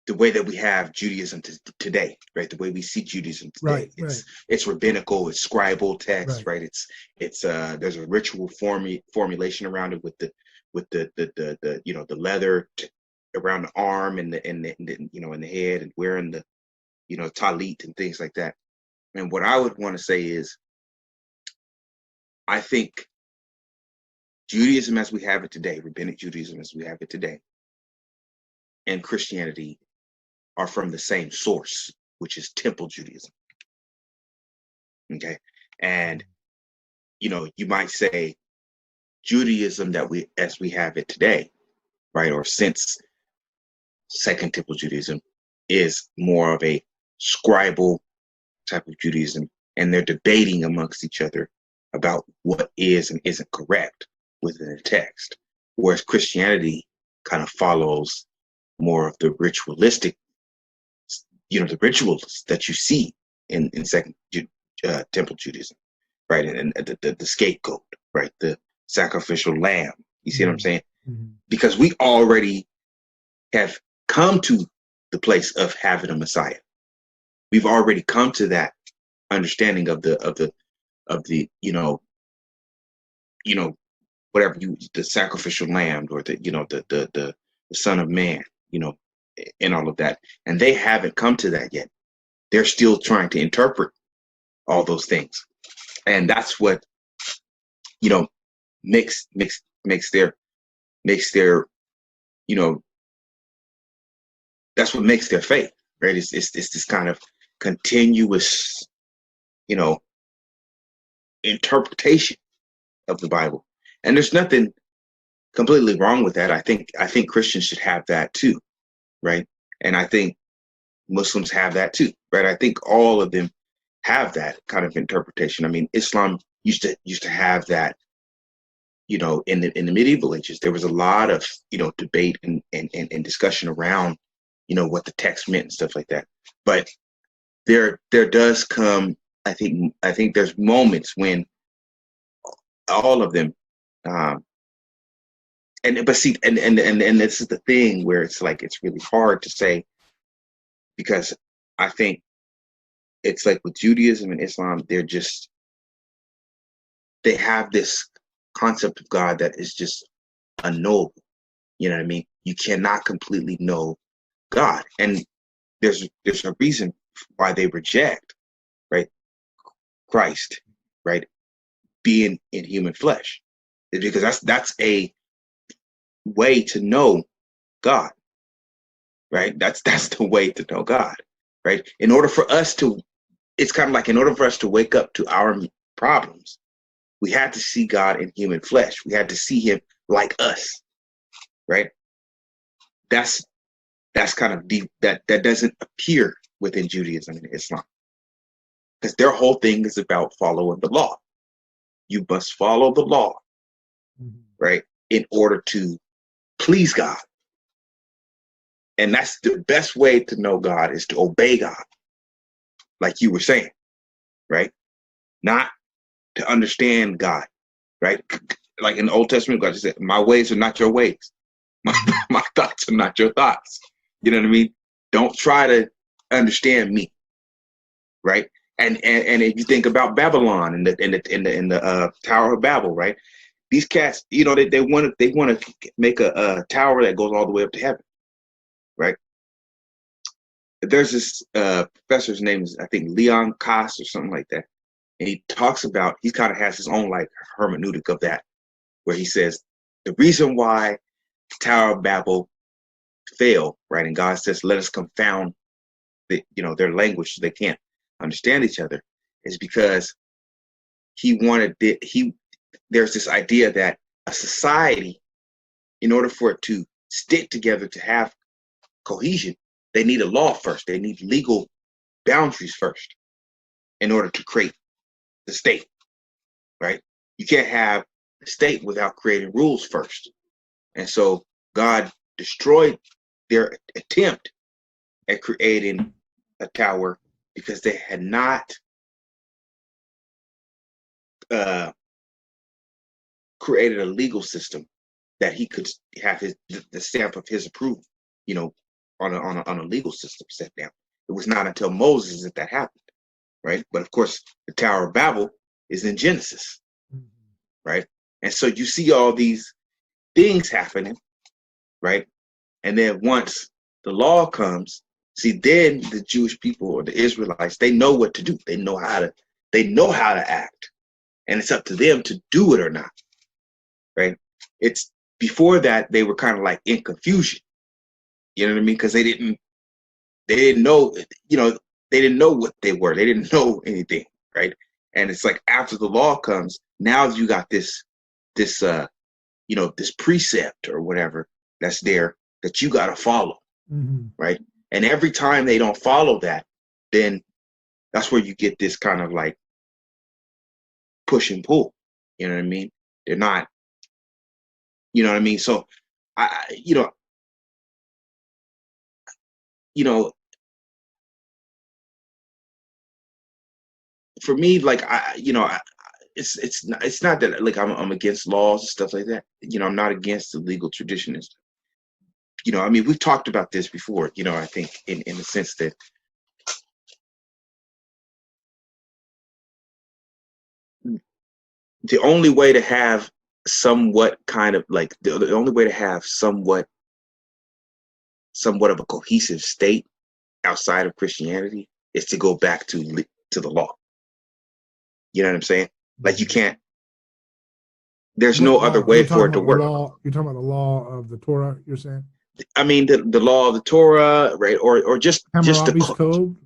the way that we have Judaism today, right? The way we see Judaism today, it's rabbinical, it's scribal text, right? It's there's a ritual formulation around it with the the leather around the arm and the in the head, and wearing the talit and things like that. And what I would want to say is, I think Judaism as we have it today, rabbinic Judaism as we have it today, and Christianity are from the same source, which is Temple Judaism. Okay. And, you might say Judaism as we have it today, right, or since Second Temple Judaism, is more of a scribal type of Judaism, and they're debating amongst each other about what is and isn't correct within the text, whereas Christianity kind of follows more of the ritualistic, the rituals that you see in Second Temple Judaism. right? And the scapegoat, right? The sacrificial lamb. You see what I'm Mhm. saying? Mhm. Because we already have come to the place of having a Messiah. We've already come to that understanding of the you know whatever you the sacrificial lamb or the Son of Man, you know, and all of that. And they haven't come to that yet. They're still trying to interpret all those things, and that's what you know makes their you know that's what makes their faith, right? It's this kind of continuous you know interpretation of the Bible, and there's nothing completely wrong with that. I think Christians should have that too, right? And I think Muslims have that too, right? I think all of them have that kind of interpretation. I mean, Islam used to have that, in the medieval ages. There was a lot of debate and discussion around, what the text meant and stuff like that. But there does come, I think there's moments when all of them, um, and but see, and this is the thing where it's like it's really hard to say because I think it's like with Judaism and Islam, they have this concept of God that is just unknowable. You know what I mean? You cannot completely know God, and there's a reason why they reject, right, Christ, right, being in human flesh. It's because that's a way to know God, right? That's the way to know God, right? In order for us to, it's kind of like in order for us to wake up to our problems, we had to see God in human flesh. We had to see Him like us, right? That's that's kind of deep. That doesn't appear within Judaism and Islam because their whole thing is about following the law. You must follow the law, Mhm. right, in order to please God. And that's the best way to know God is to obey God, like you were saying, right? Not to understand God, right? Like in the Old Testament, God said, "My ways are not your ways. My, Mhm. my thoughts are not your thoughts." You know what I mean? Don't try to understand me, right? And if you think about Babylon and the Tower of Babel, right? These cats, they want to make a tower that goes all the way up to heaven, right? There's this professor's name is I think Leon Koss or something like that, and he kind of has his own like hermeneutic of that, where he says the reason why the Tower of Babel failed, right? And God says, "Let us confound their language so they can't understand each other," is because he there's this idea that a society, in order for it to stick together to have cohesion, they need a law first. They need legal boundaries first in order to create the state, right? You can't have the state without creating rules first. And so God destroyed their attempt at creating a tower because they had not uh, created a legal system that he could have the stamp of his approval, you know, on a legal system set down. It was not until Moses that happened, right? But of course, the Tower of Babel is in Genesis, Mhm. right? And so you see all these things happening, right? And then once the law comes, see, then the Jewish people or the Israelites, they know what to do. They know how to act, and it's up to them to do it or not, right? It's before that they were kind of like in confusion. You know what I mean? Because they didn't know, they didn't know what they were. They didn't know anything, right? And it's like after the law comes, now you got this precept or whatever that's there that you got to follow, Mhm. right? And every time they don't follow that, then that's where you get this kind of like push and pull. You know what I mean? They're not, you know what I mean? So I you know, for me, like it's not that like I'm against laws and stuff like that. I'm not against the legal tradition and stuff. I mean, we've talked about this before. I think in the sense that the only way to have somewhat kind of like the only way to have somewhat of a cohesive state outside of Christianity is to go back to the law. You know what I'm saying? Like you can't. There's What no other law? way for it to work. You're talking about the law of the Torah, you're saying? I mean, the law of the Torah, right? Or just Hammurabi's code?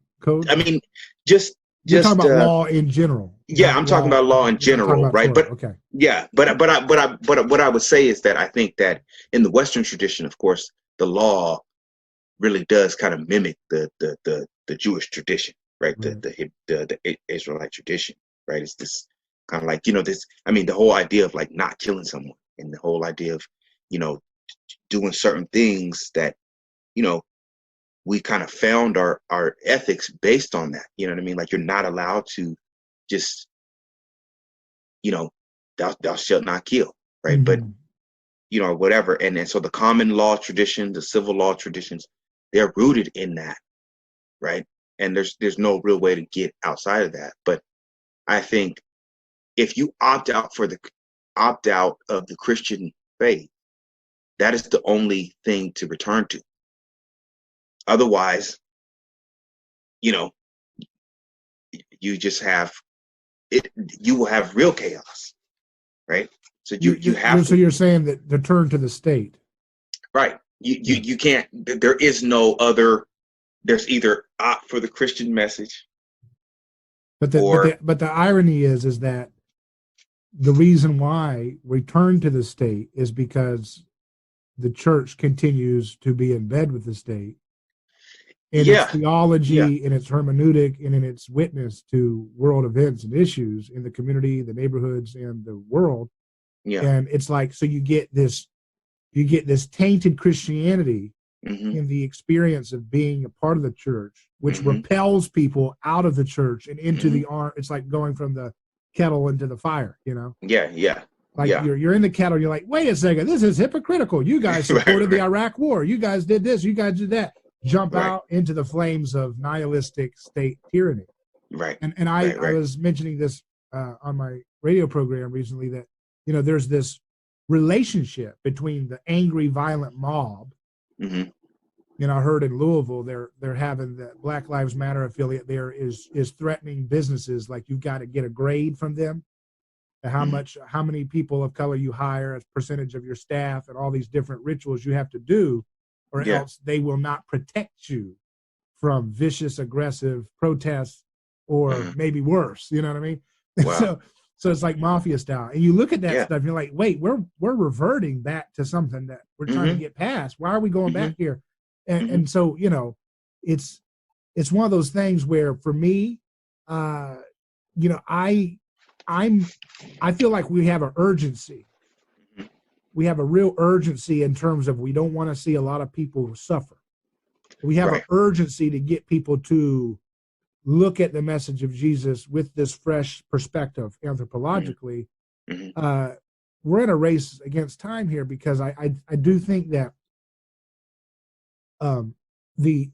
I mean, just You're talking just about law in general, yeah, not I'm talking about law. law Okay, in you're not talking general, about right? Torah. But Okay. yeah, but what I would say is that I think that in the Western tradition, of course, the law really does kind of mimic the Jewish tradition, right? Right. The Israelite tradition, right? It's this kind of like this. I mean, the whole idea of like not killing someone, and the whole idea of you know doing certain things that you know we kind of found our ethics based on that. You know what I mean? Like you're not allowed to just you know thou shalt not kill, right? But Mm-hmm. whatever, and then so the common law tradition, the civil law traditions, they're rooted in that, right? And there's no real way to get outside of that. But I think if you opt out of the Christian faith, that is the only thing to return to. Otherwise, you know, you just have it. You will have real chaos, right? So you have So to, you're saying that to turn to the state. right. Yeah. You can't. There is no other. There's either opt for the Christian message or But the irony is that the reason why we turn to the state is because the church continues to be in bed with the state in its yeah, yeah, theology, in its hermeneutic, and in its witness to world events and issues in the community, the neighborhoods, and the world. yeah. And it's like, so you get this tainted Christianity Hmm. in the experience of being a part of the church, which Hmm. repels people out of the church and into Hmm. the arm. It's like going from the kettle into the fire, you know? Yeah, yeah, Like yeah. you're in the kettle, you're like, wait a second, this is hypocritical. You guys Right, supported the right, Iraq war. You guys did this, you guys did that. Jump right, out into the flames of nihilistic state tyranny. right, And right, I right. was mentioning this on my radio program recently that, there's this relationship between the angry, violent mob. Hmm. I heard in Louisville they're having the Black Lives Matter affiliate there is threatening businesses, like you've got to get a grade from them, Hmm. how many people of color you hire as percentage of your staff, and all these different rituals you have to do, or Yeah. else they will not protect you from vicious, aggressive protests, or Hmm. maybe worse. You know what I mean? Wow. So it's like mafia style, and you look at that Yeah. stuff, and you're like, wait, we're reverting back to something that we're trying to Hmm. get past. Why are we going Hmm. back here? Hmm. And so it's it's one of those things where for me, uh, you know, I'm I feel like we have an urgency. We have a real urgency in terms of we don't want to see a lot of people suffer. We have an Right. urgency to get people to look at the message of Jesus with this fresh perspective Hmm. anthropologically. Hmm. Uh, we're in a race against time here because I do think that um, the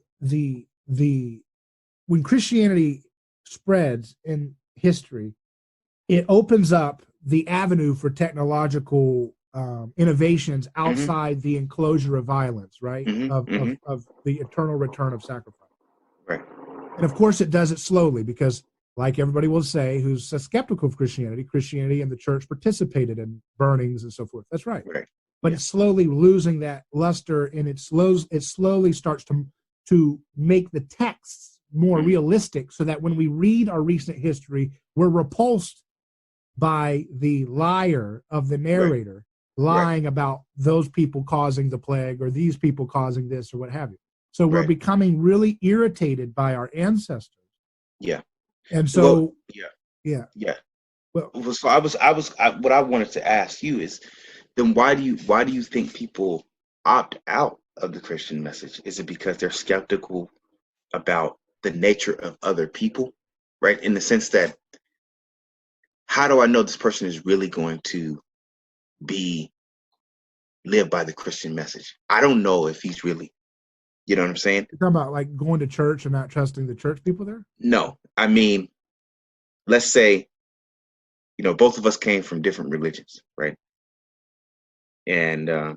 when Christianity spreads in history, it opens up the avenue for technological innovations Hmm. outside the enclosure of violence, right? Hmm. Hmm. Of the eternal return of sacrifice. Right. And of course, it does it slowly because, like everybody will say who's skeptical of Christianity, Christianity and the church participated in burnings and so forth. That's right. Right. But Yeah. it's slowly losing that luster, and it slowly starts to make the texts more Hmm. realistic, so that when we read our recent history, we're repulsed by the liar of the Right. narrator Right. lying about those people causing the plague or these people causing this or what have you. So we're Right. becoming really irritated by our ancestors. Yeah. And Well. so, Yeah. yeah, Yeah. well, Well, so what I wanted to ask you is, then why do you think people opt out of the Christian message? Is it because they're skeptical about the nature of other people, right? In the sense that how do I know this person is really going to live by the Christian message? I don't know if he's really, you know what I'm saying? You're talking about like going to church and not trusting the church people there? No, I mean, let's say, both of us came from different religions, right? And,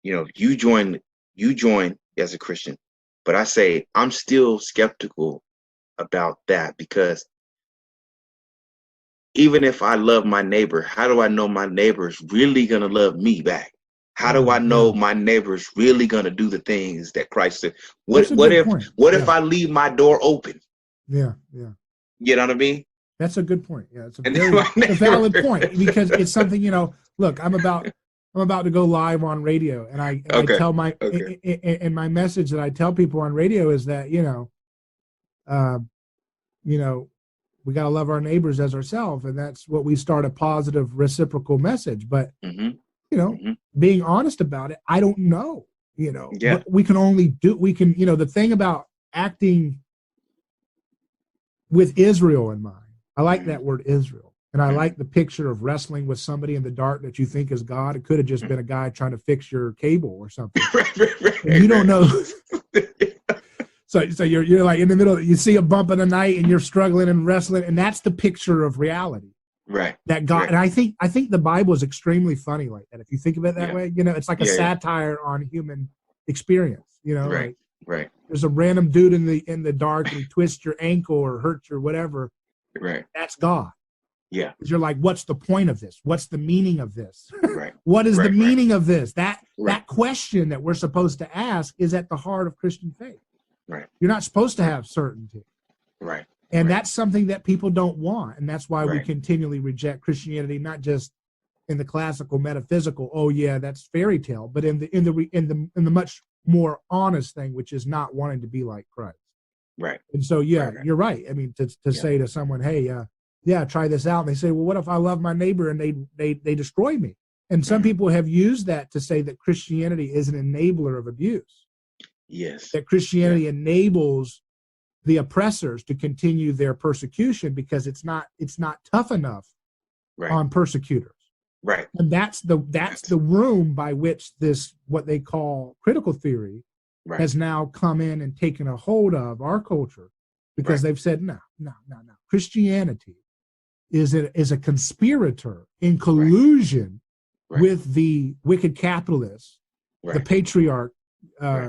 you join as a Christian, but I say I'm still skeptical about that, because even if I love my neighbor, how do I know my neighbor is really going to love me back? How do I know my neighbor is really going to do the things that Christ said? What if I leave my door open? Yeah. You know what I mean? That's a good point. Yeah, it's a valid point, because it's something, look, I'm about to go live on radio, and I tell and my message that I tell people on radio is that, we got to love our neighbors as ourselves, and that's what we start a positive reciprocal message. But being honest about it, I don't know. But we can the thing about acting with Israel in mind. I like that word Israel, and I like the picture of wrestling with somebody in the dark that you think is God. It could have just been a guy trying to fix your cable or something. And you don't know. So you're like in the middle. You see a bump in the night, and you're struggling and wrestling, and that's the picture of reality. Right. That God, right. And I think the Bible is extremely funny like that. If you think of it that way, it's like a satire on human experience. Right. Right. There's a random dude in the dark, and he twists your ankle or hurts your whatever. Right. That's God. Yeah. You're like, what's the point of this? What's the meaning of this? Right. What is the meaning of this? That question that we're supposed to ask is at the heart of Christian faith. Right. You're not supposed to have certainty. Right. And that's something that people don't want. And that's why we continually reject Christianity, not just in the classical metaphysical, oh yeah, that's fairy tale, but in the much more honest thing, which is not wanting to be like Christ. Right. And so, you're right. I mean, to say to someone, hey, try this out. And they say, well, what if I love my neighbor and they destroy me? And some people have used that to say that Christianity is an enabler of abuse. Yes. That Christianity enables the oppressors to continue their persecution because it's not tough enough on persecutors. Right. And that's the room by which this, what they call critical theory, has now come in and taken a hold of our culture, because they've said, no. Christianity is a conspirator in collusion with the wicked capitalists, the patriarch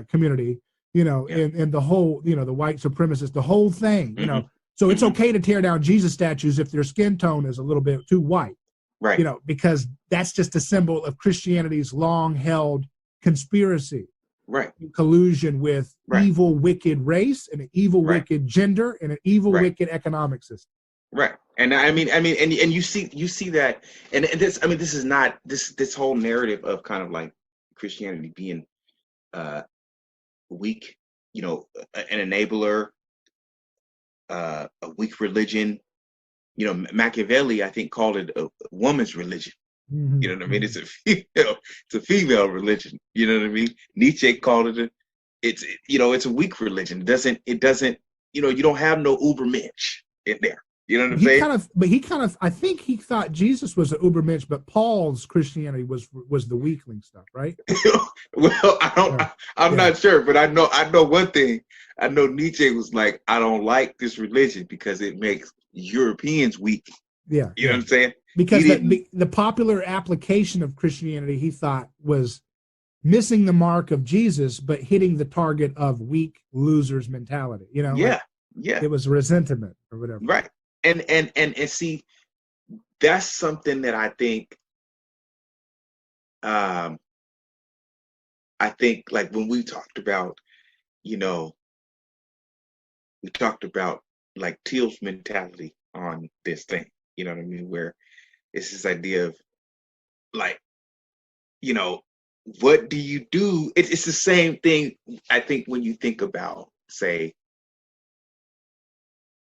community, and the whole, the white supremacists, the whole thing, So it's okay to tear down Jesus statues if their skin tone is a little bit too white, because that's just a symbol of Christianity's long-held conspiracy, collusion with evil, wicked race, and an evil, wicked gender, and an evil, wicked economic system. Right. And and you see that, and this, this is not this whole narrative of kind of like Christianity being weak, an enabler, a weak religion. Machiavelli, I think, called it a woman's religion. Mm-hmm. You know what I mean? It's a female religion. You know what I mean? Nietzsche called it it's a weak religion. It doesn't, you don't have no Ubermensch in there. You know what I'm saying? I think he thought Jesus was an Ubermensch, but Paul's Christianity was the weakling stuff, right? Well, I'm not sure, but I know one thing. I know Nietzsche was like, I don't like this religion because it makes Europeans weak. Yeah. You know what I'm saying? Because the popular application of Christianity, he thought, was missing the mark of Jesus, but hitting the target of weak losers mentality. Yeah. It was resentment or whatever. Right. And see, that's something that I think like when we talked about, like Teal's mentality on this thing, you know what I mean? Where it's this idea of like, what do you do? It's the same thing, I think, when you think about, say,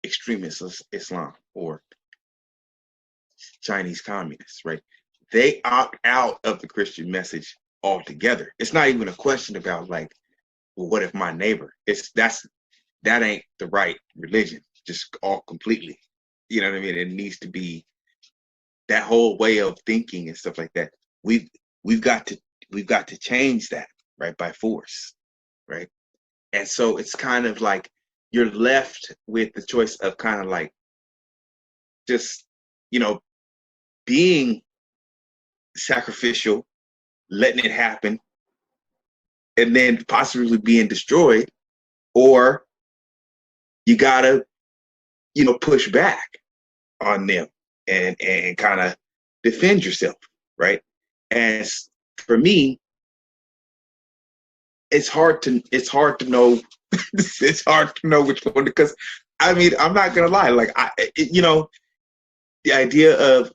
extremist Islam or Chinese communists, right? They opt out of the Christian message altogether. It's not even a question about like, well, what if my neighbor? That ain't the right religion, just all completely. You know what I mean? It needs to be that whole way of thinking and stuff like that. We've we've got to we've got to change that, right, by force, right? And so it's kind of like you're left with the choice of kind of like just, you know, being sacrificial, letting it happen, and then possibly being destroyed, or you gotta, you know, push back on them and kind of defend yourself, right? And for me, it's hard to know it's hard to know which one, because I mean, I'm not gonna lie, like you know, the idea of,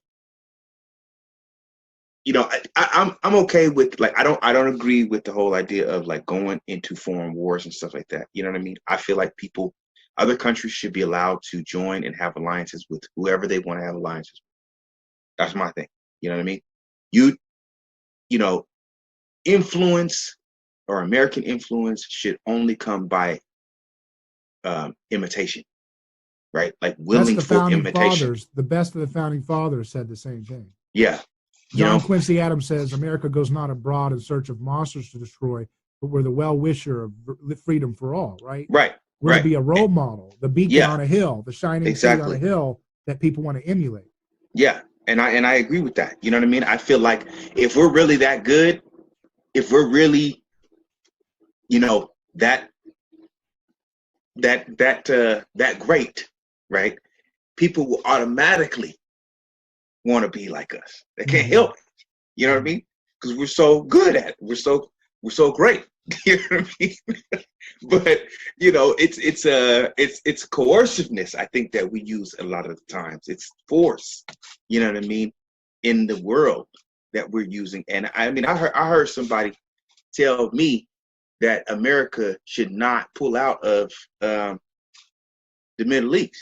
you know, I'm okay with, like, I don't agree with the whole idea of like going into foreign wars and stuff like that. You know what I mean? I feel like other countries should be allowed to join and have alliances with whoever they want to have alliances with. That's my thing. You know what I mean? You you know, influence, or American influence, should only come by imitation, right? Like That's willing the for founding imitation. fathers. The best of the founding fathers said the same thing. Yeah, you John know, Quincy Adams says, America goes not abroad in search of monsters to destroy, but we're the well-wisher of freedom for all, right? right, We're to right. be a role model, the beacon Yeah, on a hill, the shining city on a exactly. hill that people want to emulate. Yeah, and I agree with that. You know what I mean? I feel like if we're really that good, if we're really, you know, that great, right? People will automatically want to be like us. They can't help it. You know what I mean? Because we're so good at it. We're so great. You know what I mean? But you know, it's coerciveness, I think, that we use a lot of the times. It's force. You know what I mean? In the world that we're using. And I mean, I heard somebody tell me that America should not pull out of the Middle East,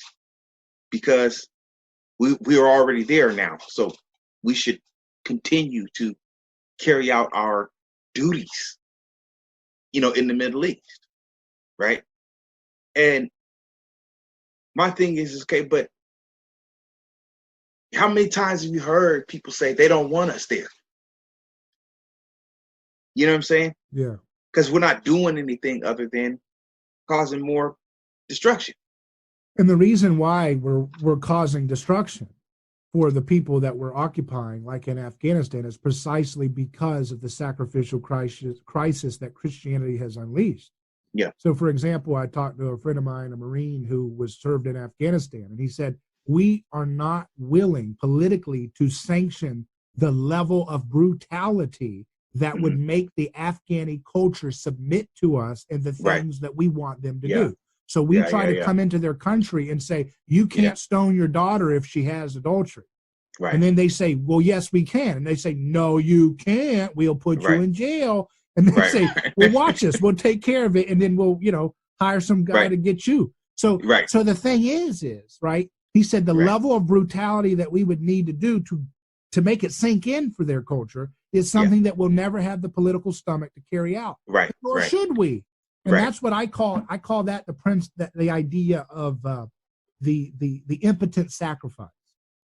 because we are already there now. So we should continue to carry out our duties, you know, in the Middle East, right? And my thing is, okay, but how many times have you heard people say they don't want us there? You know what I'm saying? Yeah. Because we're not doing anything other than causing more destruction. And the reason why we're causing destruction for the people that we're occupying, like in Afghanistan, is precisely because of the sacrificial crisis that Christianity has unleashed. Yeah. So, for example, I talked to a friend of mine, a Marine who was served in Afghanistan, and he said, we are not willing politically to sanction the level of brutality that would make the Afghani culture submit to us and the things that we want them to do. So we try to come into their country and say, you can't stone your daughter if she has adultery. Right. And then they say, well, yes, we can. And they say, no, you can't. We'll put you in jail. And they say, well, watch us. We'll take care of it. And then we'll, you know, hire some guy to get you. So, so the thing is, right, he said the level of brutality that we would need to do to make it sink in for their culture is something that we'll never have the political stomach to carry out. Right. Nor should we. And that's what I call that the idea of the impotent sacrifice.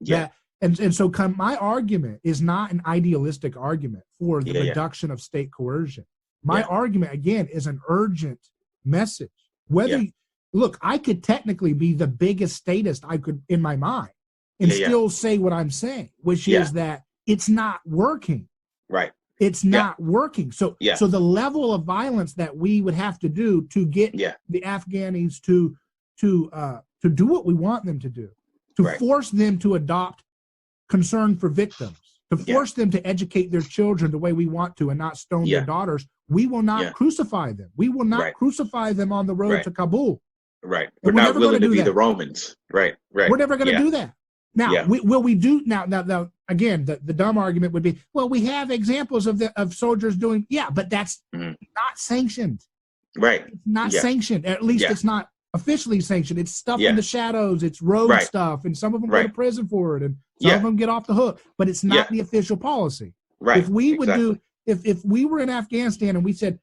Yeah. And so my argument is not an idealistic argument for the reduction of state coercion. My argument, again, is an urgent message. Look, I could technically be the biggest statist I could in my mind and still say what I'm saying, which is that it's not working. Right. It's not working. So the level of violence that we would have to do to get the Afghanis to do what we want them to do, to force them to adopt concern for victims, to force them to educate their children the way we want to and not stone their daughters, we will not crucify them. We will not crucify them on the road to Kabul. Right. We're not willing to be the Romans. Right. We're never going to do that. Now, will we do now? Again, the dumb argument would be, well, we have examples of soldiers doing, but that's not sanctioned. Right. It's not sanctioned. At least it's not officially sanctioned. It's stuff in the shadows. It's road stuff, and some of them go to prison for it, and some of them get off the hook. But it's not the official policy. Right. If we would if we were in Afghanistan and we said,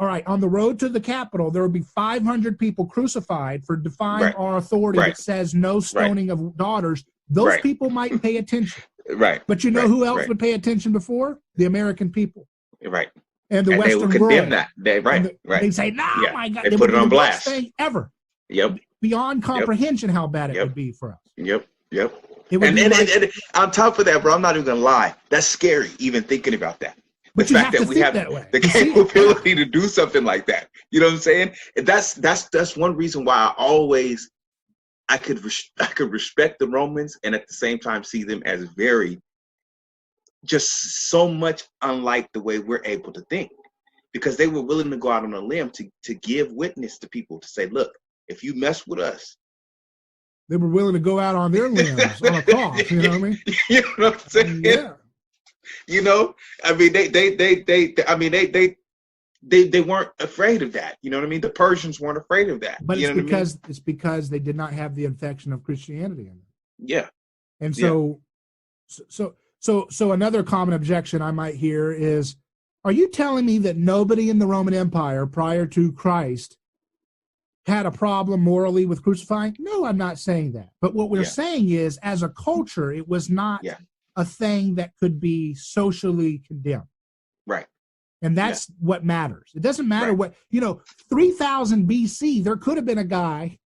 all right, on the road to the Capitol, there would be 500 people crucified for defying Right. our authority Right. that says no stoning of daughters. Those Right. people might pay attention. Right. But you know Right. who else Right. would pay attention before? The American people Right. and the And they Western would condemn world. that. Right. Right. They'd say, "No, Yeah. my God, They it put would it be on the blast. worst thing ever." Yep. Beyond comprehension how bad it Yep. would be for us. Yep. It would And, be and on top of that, bro, I'm not even gonna lie. That's scary, even thinking about that. But The you fact have to that we think have that way. the You see it, capability to do something like that. You know what I'm saying? That's one reason why I could respect the Romans, and at the same time see them as very, just so much unlike the way we're able to think, because they were willing to go out on a limb to give witness to people, to say, look, if you mess with us. They were willing to go out on their limbs on a cross. You know what I mean? You know what I'm saying? Yeah. You know, I mean, they weren't afraid of that. You know what I mean? The Persians weren't afraid of that. But you know what I mean? it's because they did not have the infection of Christianity in them. Yeah. And so another common objection I might hear is, are you telling me that nobody in the Roman Empire prior to Christ had a problem morally with crucifying? No, I'm not saying that. But what we're saying is, as a culture, it was not a thing that could be socially condemned. Right. And that's what matters. It doesn't matter what, 3000 BC, there could have been a guy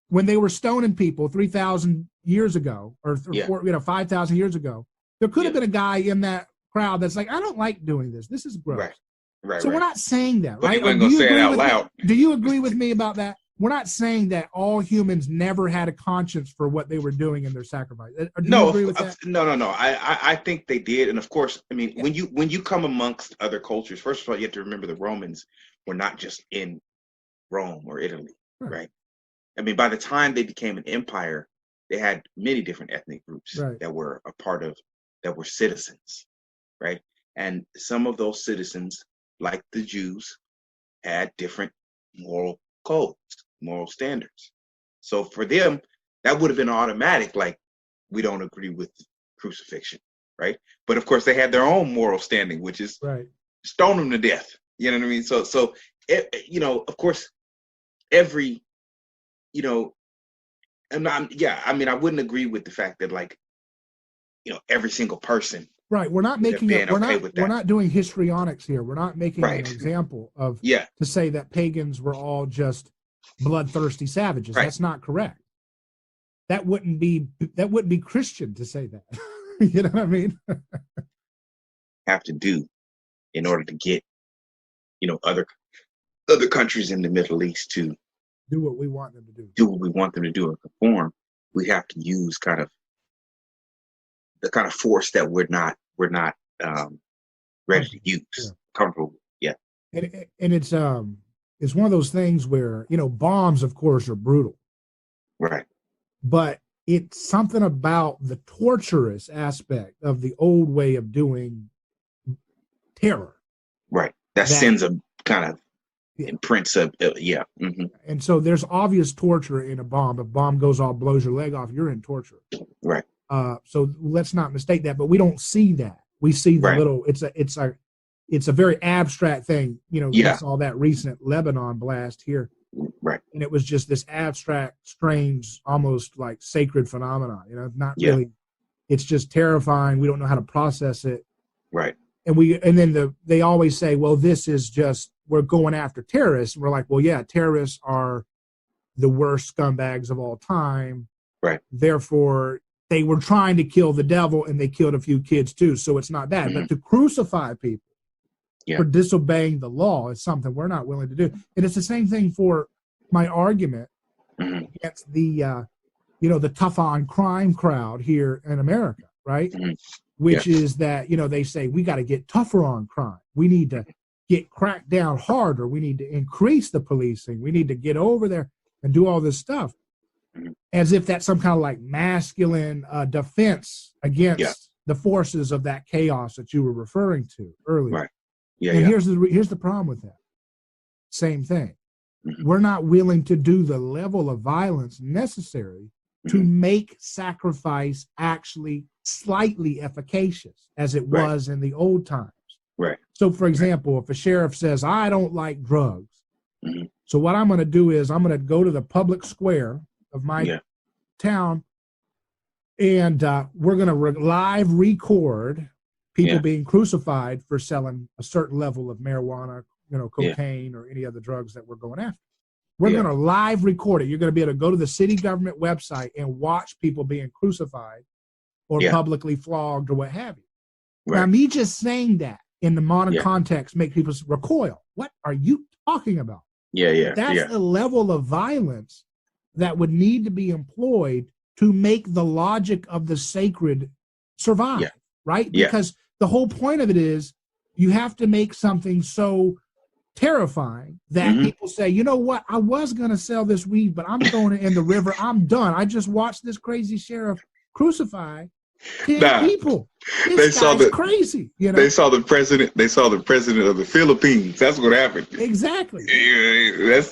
when they were stoning people 3,000 years ago, or 5,000 years ago. There could have been a guy in that crowd that's like, I don't like doing this. This is gross. Right. So we're not saying that, But right? he wasn't going to say it out loud. Do you agree with me about that? We're not saying that all humans never had a conscience for what they were doing in their sacrifice. Do you agree with that? No. I think they did, and of course, I mean, when you come amongst other cultures, first of all, you have to remember the Romans were not just in Rome or Italy, right? I mean, by the time they became an empire, they had many different ethnic groups that were a part of, that were citizens, right? And some of those citizens, like the Jews, had different moral codes, moral standards. So for them, that would have been automatic, like, we don't agree with crucifixion, right? But of course, they had their own moral standing, which is stone them to death. You know what I mean? So of course, every, I wouldn't agree with the fact that, like, every single person. Right. We're not making it. We're not doing histrionics here. We're not making an example of to say that pagans were all just bloodthirsty savages. That's not correct. That wouldn't be Christian to say that. You know what I mean? Have to do in order to get, other countries in the Middle East to do what we want them to do. Do what we want them to do or perform. We have to use the kind of force that we're not ready to use, comfortable. Yeah. And it's one of those things where, bombs, of course, are brutal. Right. But it's something about the torturous aspect of the old way of doing terror. Right. That sends a kind of imprints of, Mm-hmm. And so there's obvious torture in a bomb. If a bomb goes off, blows your leg off, you're in torture. Right. So let's not mistake that, but we don't see that. We see the little, it's a very abstract thing. We saw that recent Lebanon blast here. Right. And it was just this abstract, strange, almost like sacred phenomenon, not really, it's just terrifying. We don't know how to process it. Right. And then they always say, well, this is just, we're going after terrorists. And we're like, well, yeah, terrorists are the worst scumbags of all time. Right. Therefore, they were trying to kill the devil, and they killed a few kids too. So it's not that. Mm-hmm. But to crucify people for disobeying the law is something we're not willing to do. And it's the same thing for my argument against the, the tough on crime crowd here in America, right? Mm-hmm. Which is that, they say we got to get tougher on crime. We need to get cracked down harder. We need to increase the policing. We need to get over there and do all this stuff. As if that's some kind of like masculine defense against the forces of that chaos that you were referring to earlier. Right. Yeah. And here's the problem with that. Same thing. Mm-hmm. We're not willing to do the level of violence necessary to make sacrifice actually slightly efficacious as it was in the old times. Right. So, for example, if a sheriff says, I don't like drugs, Mm-hmm. so what I'm going to do is I'm going to go to the public square of my town, and we're going to live record people being crucified for selling a certain level of marijuana, cocaine or any other drugs that we're going after. We're going to live record it. You're going to be able to go to the city government website and watch people being crucified or publicly flogged or what have you. Right. Now, me just saying that in the modern context make people recoil. What are you talking about? That's the level of violence that would need to be employed to make the logic of the sacred survive, right? Because the whole point of it is you have to make something so terrifying that people say, you know what, I was going to sell this weed, but I'm throwing it in the river. I'm done. I just watched this crazy sheriff crucify 10 people. This guy's crazy. They saw the president. They saw the president of the Philippines. That's what happened. Exactly. That's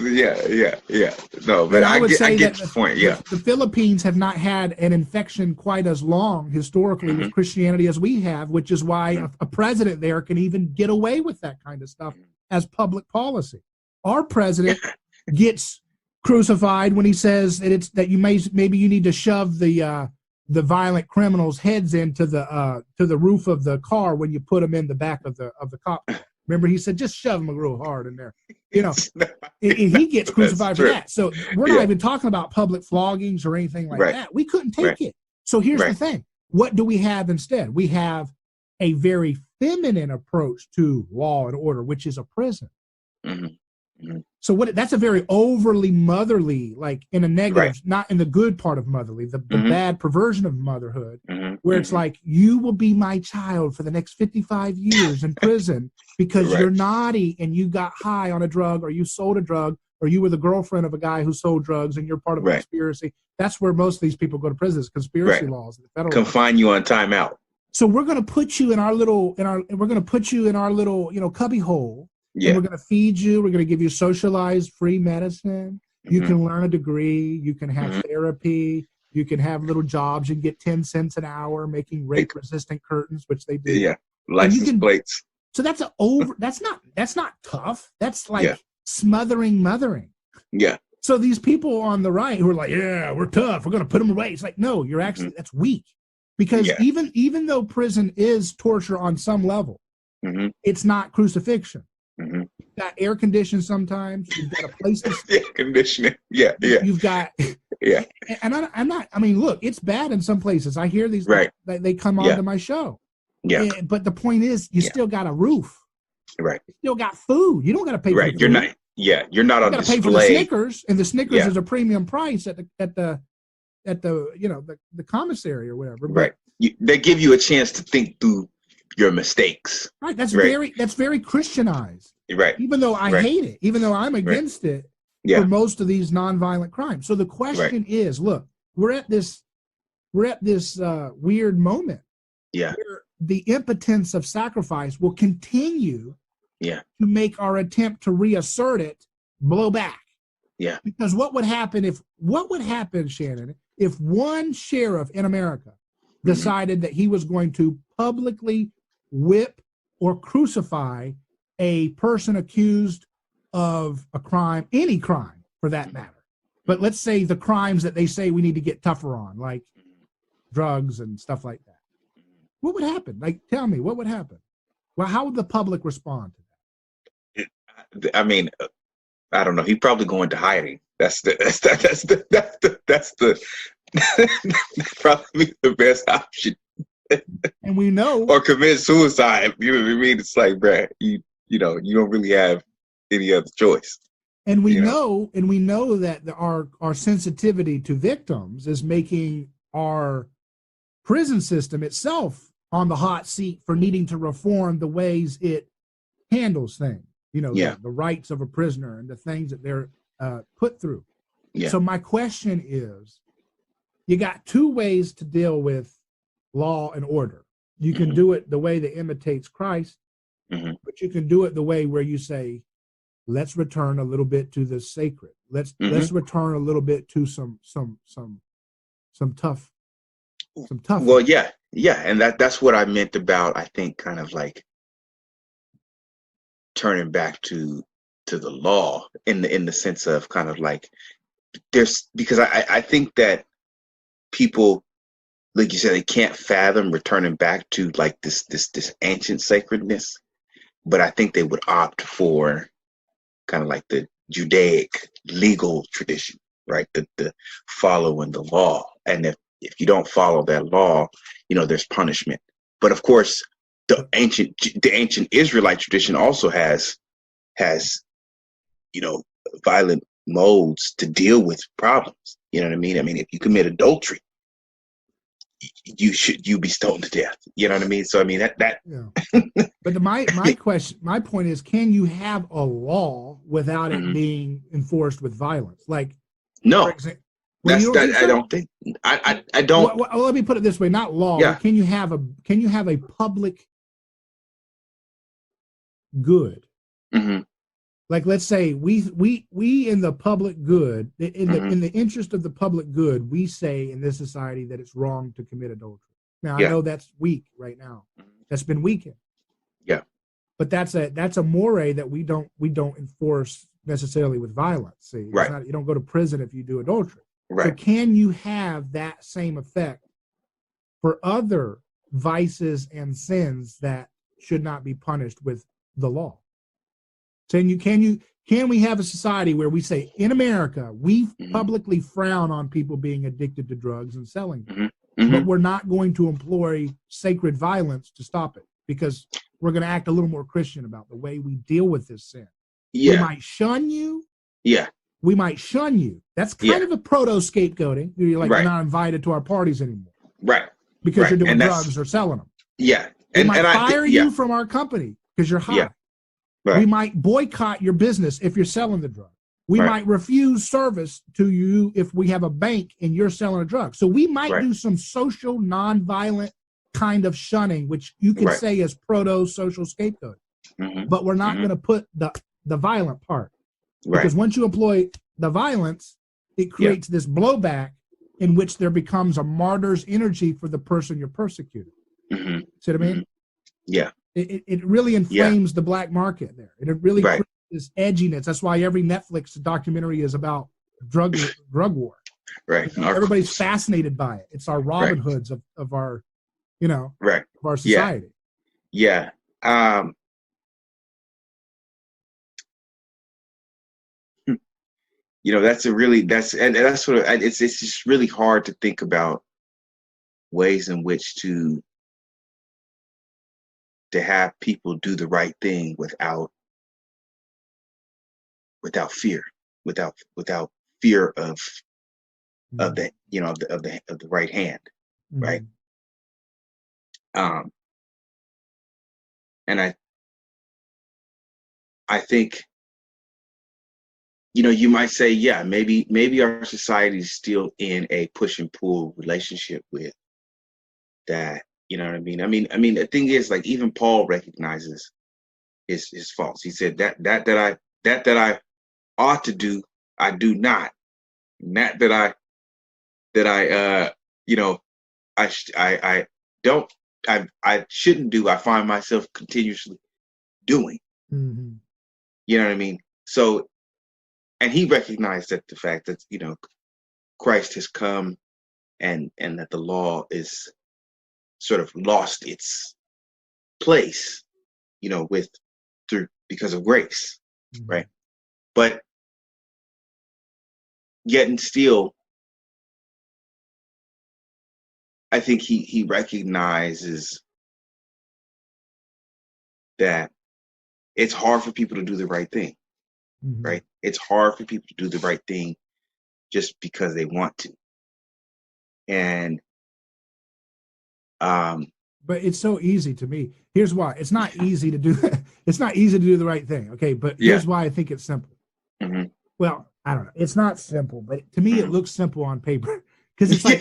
No, but I get the point. The Philippines have not had an infection quite as long historically with Christianity as we have, which is why a president there can even get away with that kind of stuff as public policy. Our president gets crucified when he says that you maybe you need to shove the violent criminals' heads into the roof of the car when you put them in the back of the cop. Remember, he said, just shove them real hard in there. And he gets crucified for that. So we're not even talking about public floggings or anything like that. We couldn't take it. So here's the thing. What do we have instead? We have a very feminine approach to law and order, which is a prison. So that's a very overly motherly, like in a negative, not in the good part of motherly, the bad perversion of motherhood, where it's like, you will be my child for the next 55 years in prison because you're naughty and you got high on a drug, or you sold a drug, or you were the girlfriend of a guy who sold drugs and you're part of a conspiracy. That's where most of these people go to prison, is conspiracy laws. The federal confine you on timeout. So we're going to put you in our little, cubby hole. And we're going to feed you. We're going to give you socialized free medicine. You can learn a degree. You can have therapy. You can have little jobs. You can get 10 cents an hour making rape-resistant curtains, which they do. Yeah, license plates. So that's That's not tough. That's like mothering. Yeah. So these people on the right who are like, yeah, we're tough. We're going to put them away. It's like, no, you're actually that's weak, because even though prison is torture on some level, it's not crucifixion. You've got air conditioning sometimes. You've got a place to air conditioning. You've got And I'm not. I mean, look, it's bad in some places. I hear these. They come onto my show. But the point is, you still got a roof. You still got food. You don't got to pay for the food. You're not. You're not on display. Pay for the Snickers, and the Snickers is a premium price at the the commissary or whatever. But, they give you a chance to think through your mistakes. Right. That's very Christianized. Right. Even though I hate it, even though I'm against it for most of these nonviolent crimes. So the question is, look, we're at this weird moment where the impotence of sacrifice will continue to make our attempt to reassert it blow back. Yeah. Because what would happen, Shannon, if one sheriff in America decided that he was going to publicly whip or crucify a person accused of a crime, any crime for that matter. But let's say the crimes that they say we need to get tougher on, like drugs and stuff like that. What would happen? Like, tell me, what would happen? Well, how would the public respond to that? I mean, I don't know. He'd probably go into hiding. That's probably the best option. And we know, or commit suicide. You know what I mean? It's like, bruh, you don't really have any other choice. And we know that our sensitivity to victims is making our prison system itself on the hot seat for needing to reform the ways it handles things. The rights of a prisoner and the things that they're put through. Yeah. So my question is, you got two ways to deal with law and order. You can do it the way that imitates Christ, but you can do it the way where you say, let's return a little bit to the sacred. Let's return a little bit to some tough. Well, yeah, and that's what I meant about, I think, kind of like turning back to the law in the sense of kind of like there's because I think that people, like you said, they can't fathom returning back to like this ancient sacredness, but I think they would opt for kind of like the Judaic legal tradition, right? The following the law, and if you don't follow that law, there's punishment. But of course, the ancient Israelite tradition also has violent modes to deal with problems. You know what I mean? I mean, if you commit adultery, you be stoned to death. You know what I mean? So I mean that. Yeah. But my point is, can you have a law without it being enforced with violence? Like, no, for example, I don't think. I don't. Well, let me put it this way: not law. Yeah. But can you have a public good? Mm-hmm. Like, let's say we in the public good, in the interest of the public good, we say in this society that it's wrong to commit adultery. Now, I know that's weak right now. That's been weakened. Yeah. But that's a moray that we don't enforce necessarily with violence. See, right. You don't go to prison if you do adultery. Right. So can you have that same effect for other vices and sins that should not be punished with the law? Saying can we have a society where we say in America we publicly frown on people being addicted to drugs and selling them, but we're not going to employ sacred violence to stop it because we're going to act a little more Christian about the way we deal with this sin. Yeah. We might shun you. Yeah. We might shun you. That's kind of a proto scapegoating. You're like, you're not invited to our parties anymore. Right. Because you're doing drugs or selling them. Yeah. We might fire you from our company because you're high. Yeah. Right. We might boycott your business if you're selling the drug. We might refuse service to you if we have a bank and you're selling a drug. So we might do some social, nonviolent kind of shunning, which you could say is proto-social scapegoat. But we're not going to put the violent part. Because once you employ the violence, it creates this blowback in which there becomes a martyr's energy for the person you're persecuting. See what I mean? Yeah. It really inflames the black market there. It really creates this edginess. That's why every Netflix documentary is about drug war. Right. Everybody's fascinated by it. It's our Robin Hoods of our, of our society. Yeah. That's what it's just really hard to think about ways in which to have people do the right thing without fear, without fear of the of the right hand, right? And I think you might say, maybe our society is still in a push and pull relationship with that. You know what I mean? I mean, the thing is, like, even Paul recognizes his faults. He said that I ought to do, I do not. And I shouldn't do, I find myself continuously doing. You know what I mean? So, and he recognized that the fact that Christ has come and that the law is sort of lost its place, because of grace, right? But yet and still, I think he recognizes that it's hard for people to do the right thing, right? It's hard for people to do the right thing just because they want to. And but it's so easy to me. Here's why. It's not easy to do. It's not easy to do the right thing. Okay, but here's why I think it's simple. Well, I don't know. It's not simple, but to me, it looks simple on paper because it's like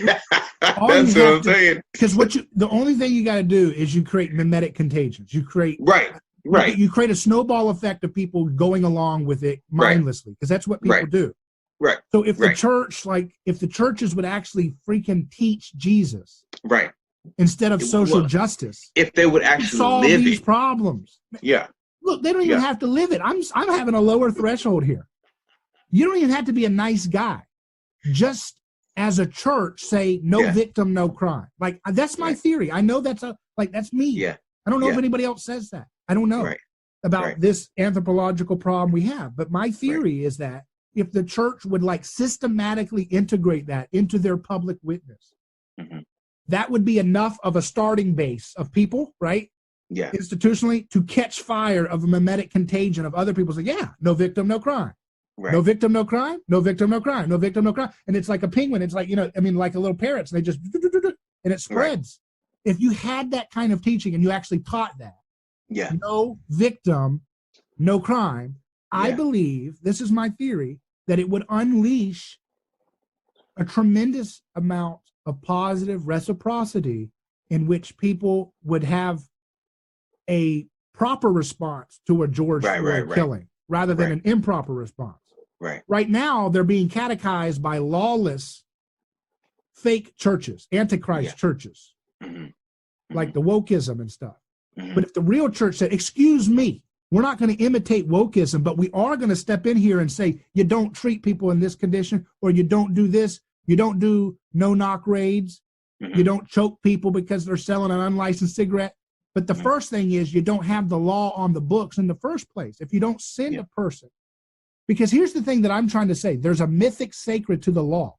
that's what I'm saying. Because the only thing you got to do is you create mimetic contagions. You create You create a snowball effect of people going along with it mindlessly because that's what people do. Right. So if the church, if the churches would actually freaking teach Jesus, right, instead of social justice, if they would actually solve live these problems. Yeah. Look, they don't even have to live it. I'm having a lower threshold here. You don't even have to be a nice guy. Just as a church, say no victim, no crime. Like that's my theory. I know that's me. Yeah. I don't know if anybody else says that. I don't know about this anthropological problem we have. But my theory is that if the church would like systematically integrate that into their public witness, that would be enough of a starting base of people, right? Yeah. Institutionally, to catch fire of a mimetic contagion of other people saying, no victim, no crime. Right. No victim, no crime. No victim, no crime. No victim, no crime. And it's like a penguin. It's like, like a little parrots. And they just, and it spreads. Right. If you had that kind of teaching and you actually taught that, no victim, no crime, I believe, this is my theory, that it would unleash a tremendous amount of positive reciprocity in which people would have a proper response to a George Floyd killing rather than an improper response. Right now, they're being catechized by lawless, fake churches, antichrist churches, like the wokeism and stuff. But if the real church said, excuse me, we're not going to imitate wokeism, but we are going to step in here and say, you don't treat people in this condition, or you don't do this, you don't do no-knock raids, you don't choke people because they're selling an unlicensed cigarette. But the first thing is you don't have the law on the books in the first place. If you don't send a person, because here's the thing that I'm trying to say, there's a mythic sacred to the law.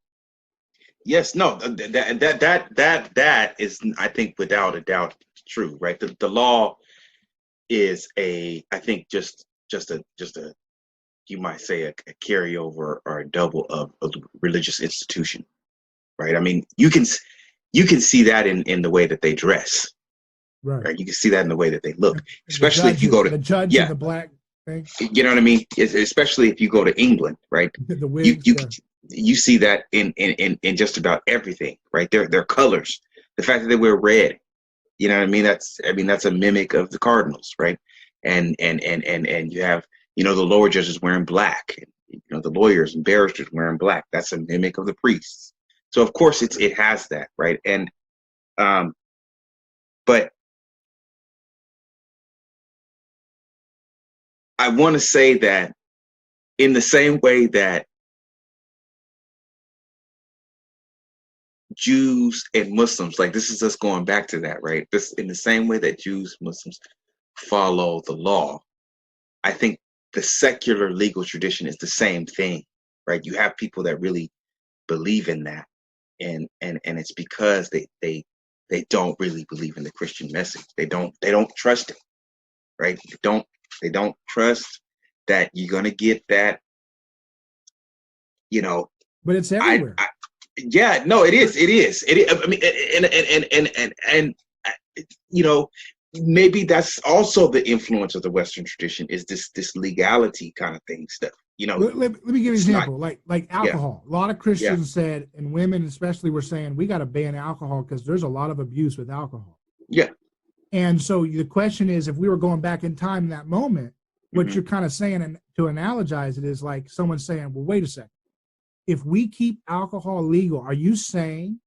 Yes, no, that is, I think, without a doubt, true, right? The law is I think just a you might say a carryover or a double of a religious institution, right? I mean, you can see that in the way that they dress, right? You can see that in the way that they look, especially if you go to the judge in the black thing. You know what I mean? Especially if you go to England, right? The wigs, you see that in just about everything, right? Their colors, the fact that they wear red, you know what I mean? That's a mimic of the cardinals, right? And you have, the lower judges wearing black, and, the lawyers and barristers wearing black. That's a mimic of the priests. So of course it has that, right? And but I want to say that in the same way that Jews and Muslims, like this is us going back to that, right? This in the same way that Jews, Muslims follow the law, I think the secular legal tradition is the same thing, right? You have people that really believe in that, and it's because they don't really believe in the Christian message. They don't trust it, right? They don't trust that you're gonna get that, But it's everywhere. Yeah, no, it is. I mean, and maybe that's also the influence of the Western tradition is this legality kind of thing stuff. Let me give you an example. Like alcohol. A lot of Christians said, and women especially were saying, we got to ban alcohol because there's a lot of abuse with alcohol. Yeah. And so the question is, if we were going back in time in that moment, what you're kind of saying, and to analogize it, is like someone saying, well, wait a second. If we keep alcohol legal, are you saying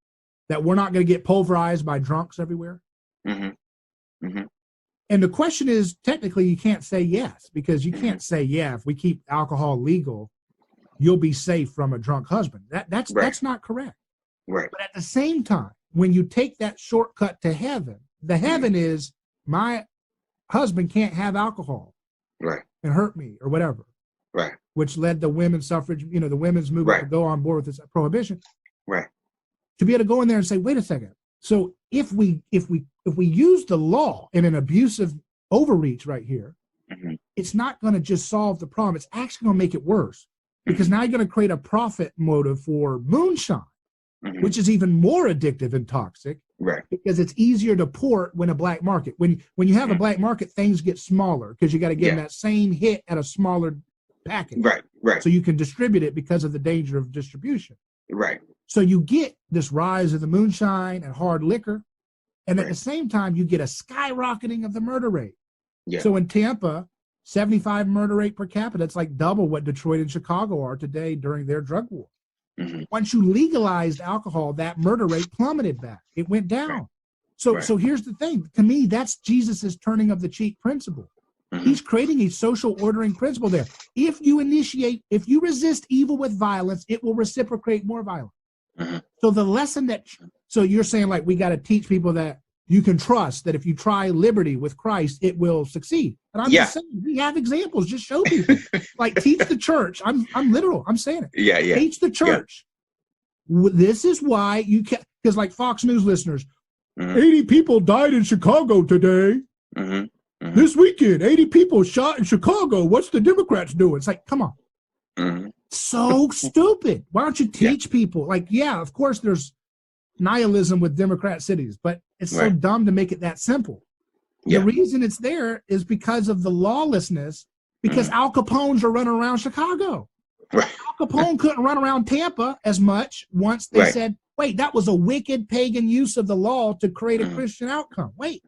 that we're not going to get pulverized by drunks everywhere? And the question is, technically, you can't say yes, because you can't say, if we keep alcohol legal, you'll be safe from a drunk husband. That's not correct. Right. But at the same time, when you take that shortcut to heaven, the heaven is my husband can't have alcohol and hurt me or whatever. Right. Which led the women's suffrage, the women's movement to go on board with this prohibition. Right. To be able to go in there and say, wait a second. So if we use the law in an abusive overreach right here, it's not going to just solve the problem. It's actually going to make it worse, because now you're going to create a profit motive for moonshine, which is even more addictive and toxic. Right. Because it's easier to port when a black market. When you have a black market, things get smaller because you got to give them that same hit at a smaller package. Right. So you can distribute it because of the danger of distribution. Right. So you get this rise of the moonshine and hard liquor, and at the same time, you get a skyrocketing of the murder rate. Yeah. So in Tampa, 75 murder rate per capita, it's like double what Detroit and Chicago are today during their drug war. Once you legalized alcohol, that murder rate plummeted back. It went down. So here's the thing. To me, that's Jesus's turning of the cheek principle. He's creating a social ordering principle there. If you resist evil with violence, it will reciprocate more violence. So the lesson so you're saying like we got to teach people that you can trust that if you try liberty with Christ, it will succeed. And I'm just saying, we have examples. Just show people. Like teach the church. I'm literal. I'm saying it. Yeah. Teach the church. Yeah. This is why you can, because like Fox News listeners, 80 people died in Chicago today. This weekend, 80 people shot in Chicago. What's the Democrats doing? It's like, come on. So stupid. Why don't you teach people? Like, yeah, of course there's nihilism with Democrat cities, but it's so dumb to make it that simple. The reason it's there is because of the lawlessness, because Al Capones are running around Chicago. Al Capone couldn't run around Tampa as much once they said, wait, that was a wicked pagan use of the law to create a Christian outcome. Wait.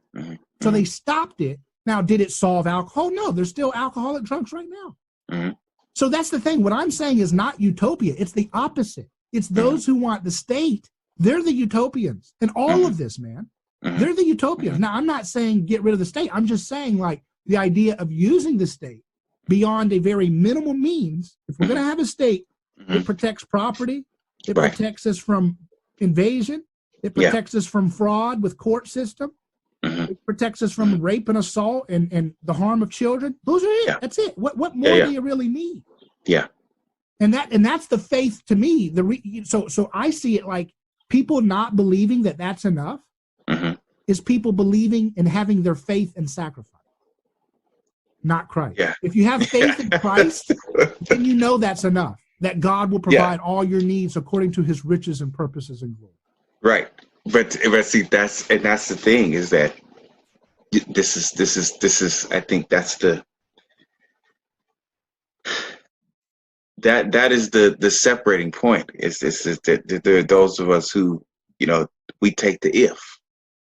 So they stopped it. Now, did it solve alcohol? No, there's still alcoholic drunks right now. So that's the thing. What I'm saying is not utopia. It's the opposite. It's those who want the state. They're the utopians in all of this, man. They're the utopians. Now, I'm not saying get rid of the state. I'm just saying like the idea of using the state beyond a very minimal means. If we're going to have a state, it protects property. It protects us from invasion. It protects us from fraud with court system. It protects us from rape and assault and the harm of children. Those are it. That's it. What more do you really need? Yeah. And that's the faith to me. So I see it like people not believing that that's enough is people believing and having their faith in sacrifice, not Christ. Yeah. If you have faith in Christ, then you know that's enough. That God will provide all your needs according to His riches and purposes and glory. Right. But see, that's the thing is that this is I think that's that is the separating point is that there are those of us who, we take the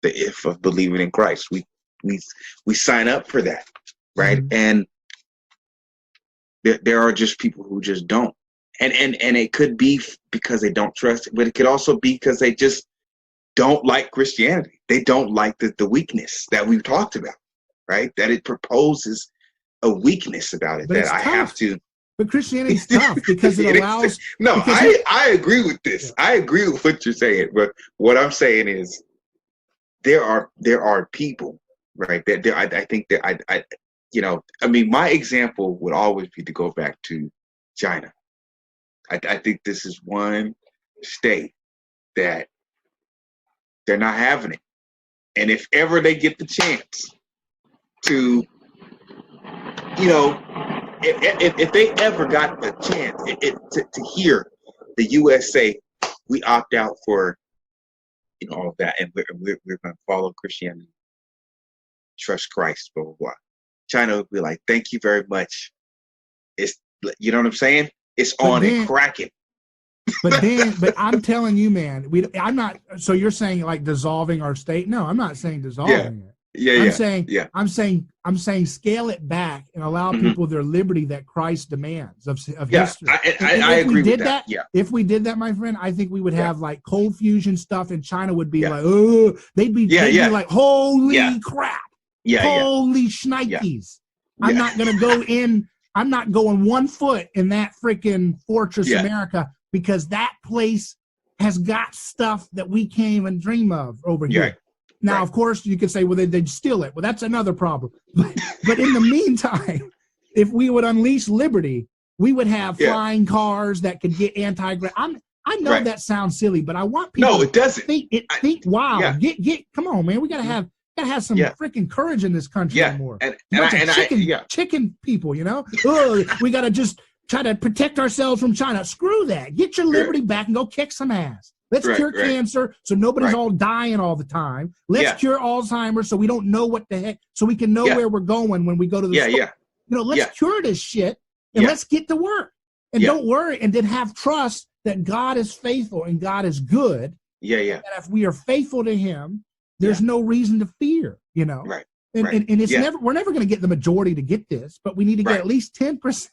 if of believing in Christ. We sign up for that, right? And there are just people who just don't. And it could be because they don't trust it, but it could also be because they just don't like Christianity. They don't like the weakness that we've talked about, right? That it proposes a weakness about it, that I have to. But Christianity's tough because it allows. I agree with this. I agree with what you're saying. But what I'm saying is there are people, right? I think that my example would always be to go back to China. I think this is one state that they're not having it. And if ever they get the chance to, if they ever got the chance to hear the US say, we opt out for, all of that, and we're going to follow Christianity, trust Christ, blah, blah, blah. China would be like, thank you very much. It's, you know what I'm saying? It's on and cracking. But I'm telling you, man, I'm not. So you're saying like dissolving our state? No, I'm not saying dissolving it. I'm saying scale it back and allow people their liberty that Christ demands of history. I agree with that. If we did that, my friend, I think we would have like cold fusion stuff, and China would be like, oh, they'd be like, holy crap, holy shnikes. I'm not gonna go in. I'm not going 1 foot in that freaking fortress America, because that place has got stuff that we can't even dream of over here. Now, of course, you could say, well, they'd steal it. Well, that's another problem. But in the meantime, if we would unleash liberty, we would have flying cars that could get anti-gravity. I know that sounds silly, but I want people no, it doesn't. think wow, come on, man. We gotta have some freaking courage in this country anymore. Chicken people, Oh, we gotta just try to protect ourselves from China. Screw that. Get your liberty back and go kick some ass. Let's cure cancer so nobody's all dying all the time. Let's cure Alzheimer's so we don't know what the heck, so we can know where we're going when we go to the store. Let's cure this shit and let's get to work. And don't worry, and then have trust that God is faithful and God is good. And if we are faithful to Him, there's no reason to fear, And it's we're never going to get the majority to get this, but we need to get at least 10%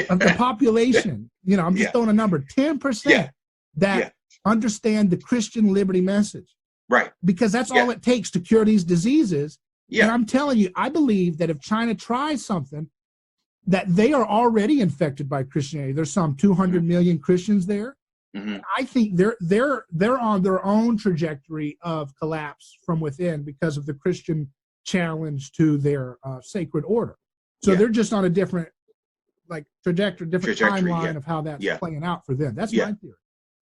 of the population. I'm just throwing a number, 10% that understand the Christian liberty message. Right. Because that's all it takes to cure these diseases. And Yeah. I'm telling you, I believe that if China tries something, that they are already infected by Christianity. There's some 200 Mm-hmm. million Christians there. Mm-hmm. I think they're on their own trajectory of collapse from within because of the Christian challenge to their sacred order. So Yeah. they're just on a different different Trajectory. Yeah. timeline of how that's Yeah. playing out for them. That's Yeah. my theory. So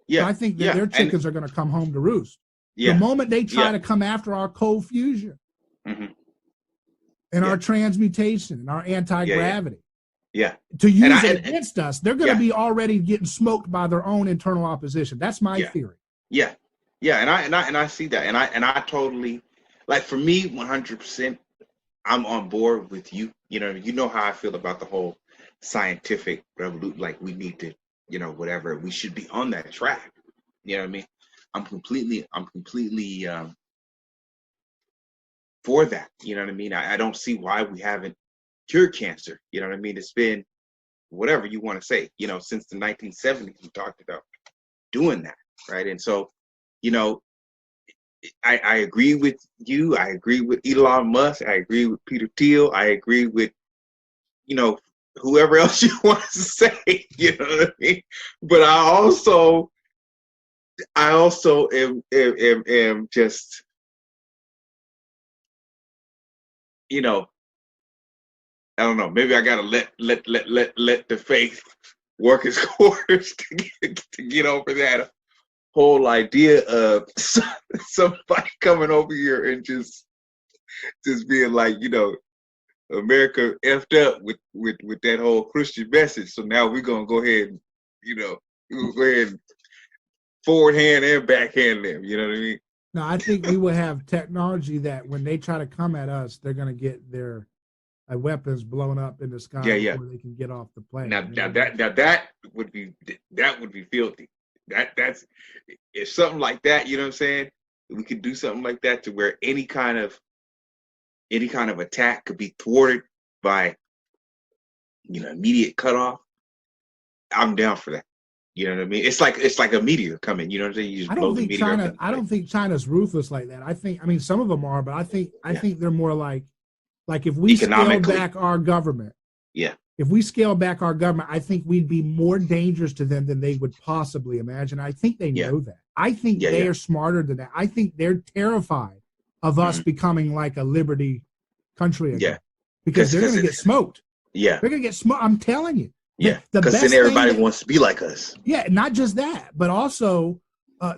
Yeah. I think that Yeah. their And chickens are going to come home to roost. The yeah. moment they try Yeah. to come after our cold fusion Mm-hmm. and Yeah. our transmutation and our Yeah. Yeah. anti-gravity Yeah. to And use I it against us, they're going to yeah. be already getting smoked by their own internal opposition. That's my Yeah. theory. Yeah. Yeah. And I see that. And I totally, like, for me, 100%, I'm on board with you. You know how I feel about the whole scientific revolution. Like, we need to, whatever. We should be on that track. You know what I mean? I'm completely for that. You know what I mean? I don't see why we haven't cured cancer. You know what I mean? It's been whatever you want to say. Since the 1970s, we talked about doing that, right? And so, you know, I agree with you. I agree with Elon Musk. I agree with Peter Thiel. I agree with, whoever else you want to say. You know what I mean? But I also am just, I don't know. Maybe I gotta let the faith work its course to get over that whole idea of somebody coming over here and just being like, America effed up with that whole Christian message. So now we're gonna go ahead and, we'll go ahead and forward hand and backhand them. You know what I mean? Now, I think we will have technology that when they try to come at us, they're going to get their weapons blown up in the sky Yeah, yeah. before they can get off the plane. That would be filthy. That's if something like that, you know what I'm saying? We could do something like that to where any kind of attack could be thwarted by, immediate cutoff. I'm down for that. You know what I mean? It's like a meteor coming. You know what I'm saying? You just I blow don't the think meteor up. China. I don't think China's ruthless like that. I mean, some of them are, but I think they're more like if we scale back our government. Yeah. If we scale back our government, I think we'd be more dangerous to them than they would possibly imagine. I think they know that. I think they are smarter than that. I think they're terrified of us becoming like a liberty country again. Yeah. Because they're going to get smoked. Yeah. They're going to get smoked. I'm telling you. Yeah. Because then everybody wants to be like us. Yeah. Not just that, but also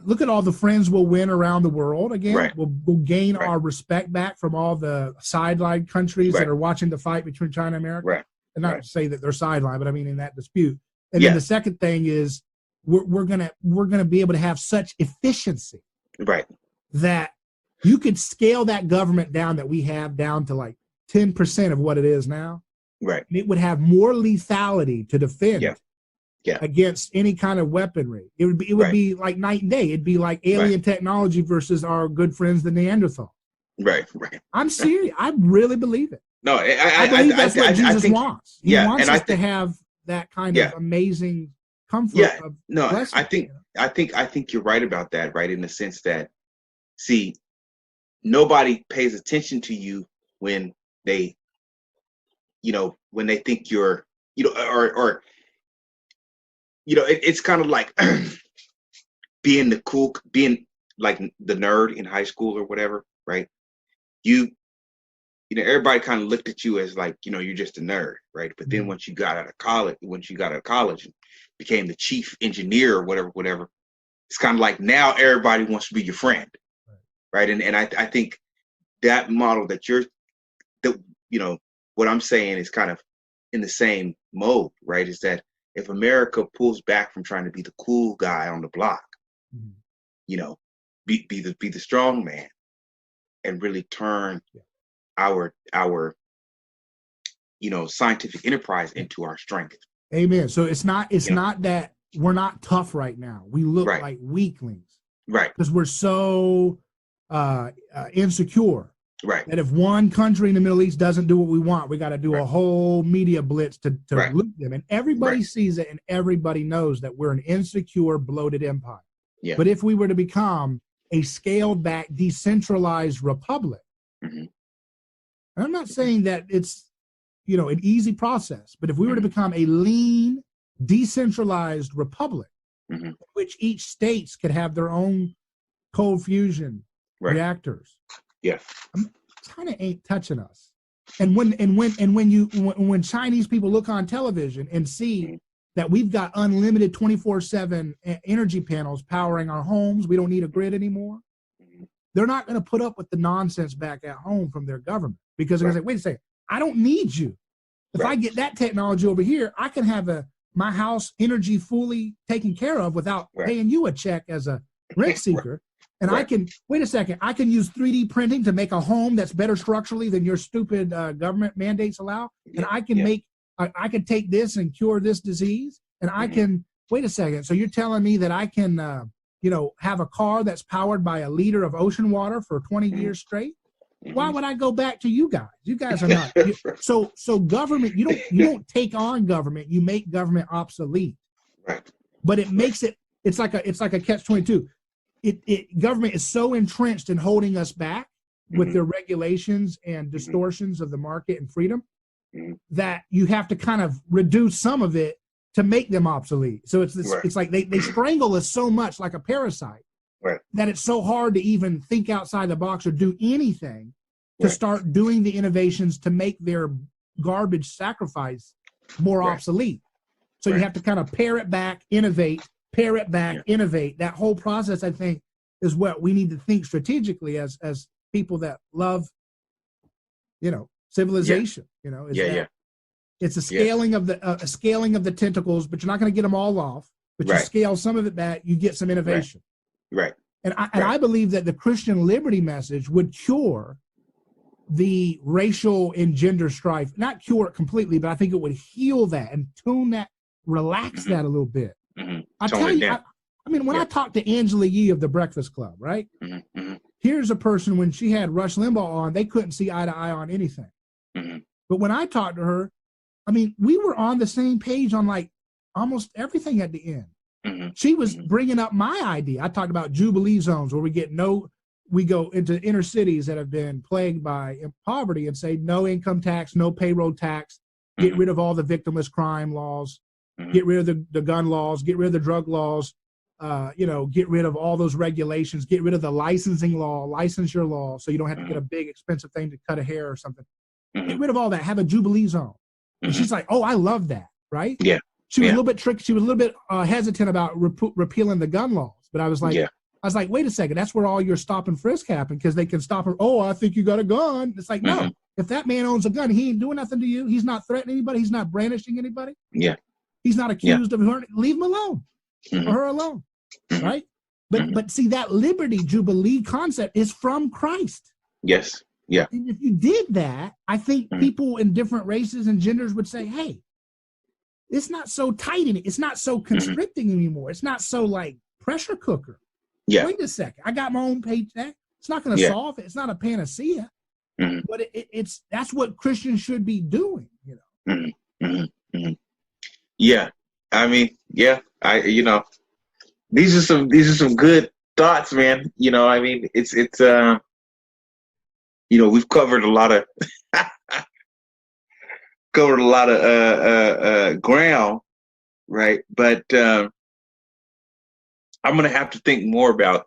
look at all the friends we'll win around the world again. Right. We'll gain our respect back from all the sideline countries that are watching the fight between China and America. Right. And not to say that they're sidelined, but I mean in that dispute. And then the second thing is we're gonna be able to have such efficiency, right, that you could scale that government down that we have down to like 10% of what it is now. Right. And it would have more lethality to defend against any kind of weaponry. It would be like night and day. It'd be like alien technology versus our good friends the Neanderthal. Right. Right. I'm serious. I really believe it. No, I believe that's what Jesus wants. He wants us to have that kind of amazing comfort. Yeah, of no, blessing, I think you're right about that, right? In the sense that, see, nobody pays attention to you when they, when they think you're, or it's kind of like being like the nerd in high school or whatever, right? Everybody kind of looked at you as like, you're just a nerd, right? But then once you got out of college and became the chief engineer or whatever, it's kind of like now everybody wants to be your friend, right? And I think that model that what I'm saying is kind of in the same mode, right? Is that if America pulls back from trying to be the cool guy on the block, be the strong man, and really turn our scientific enterprise into our strength. Amen. So it's not that we're not tough right now. We look like weaklings, right? Because we're so insecure, right? That if one country in the Middle East doesn't do what we want, we got to do a whole media blitz to loot them, and everybody sees it, and everybody knows that we're an insecure, bloated empire. Yeah. But if we were to become a scaled back, decentralized republic, And I'm not saying that it's, an easy process, but if we were to become a lean, decentralized republic, in which each states could have their own cold fusion reactors, China ain't touching us. And when Chinese people look on television and see that we've got unlimited 24/7 energy panels powering our homes, we don't need a grid anymore, they're not going to put up with the nonsense back at home from their government, because they're going to say, wait a second, I don't need you. If I get that technology over here, I can have my house energy fully taken care of without paying you a check as a rent seeker. And I can, wait a second, I can use 3D printing to make a home that's better structurally than your stupid government mandates allow. And I can I can take this and cure this disease. And I can, wait a second, so you're telling me that I can, have a car that's powered by a liter of ocean water for 20 years straight? Why would I go back to you guys? You guys are not. So government, you don't take on government, you make government obsolete. Right. But it makes it's like a catch-22. Government is so entrenched in holding us back with their regulations and distortions of the market and freedom that you have to kind of reduce some of it to make them obsolete. So it's like they strangle us so much like a parasite that it's so hard to even think outside the box or do anything to start doing the innovations to make their garbage sacrifice more obsolete. So you have to kind of pare it back, innovate, pare it back, innovate. That whole process, I think, is what we need to think strategically as people that love, civilization. It's a scaling of the tentacles, but you're not going to get them all off. But you scale some of it back, you get some innovation. Right. And I believe that the Christian liberty message would cure the racial and gender strife. Not cure it completely, but I think it would heal that and tune that, relax that a little bit. I tell you, when I talked to Angela Yee of the Breakfast Club, right? Here's a person, when she had Rush Limbaugh on, they couldn't see eye to eye on anything. But when I talked to her, we were on the same page on like almost everything at the end. She was bringing up my idea. I talked about Jubilee zones where we go into inner cities that have been plagued by poverty and say no income tax, no payroll tax, get rid of all the victimless crime laws, get rid of the gun laws, get rid of the drug laws, get rid of all those regulations, get rid of the licensure law, so you don't have to get a big expensive thing to cut a hair or something. Get rid of all that, have a Jubilee zone. And she's like, oh, I love that, right? Yeah. She was a little bit tricky. She was a little bit hesitant about repealing the gun laws. But I was like, wait a second, that's where all your stop and frisk happen, because they can stop her. Oh, I think you got a gun. It's like, no, if that man owns a gun, he ain't doing nothing to you. He's not threatening anybody. He's not brandishing anybody. Yeah. He's not accused of her. Leave him alone or her alone, right? But see, that liberty Jubilee concept is from Christ. Yes. Yeah. And if you did that, I think people in different races and genders would say, hey, it's not so tight in it. It's not so constricting anymore. It's not so like pressure cooker. Yeah. Wait a second. I got my own paycheck. It's not going to solve it. It's not a panacea. But it's that's what Christians should be doing, Yeah. These are some good thoughts, man. It's we've covered a lot of ground, right? But I'm gonna have to think more about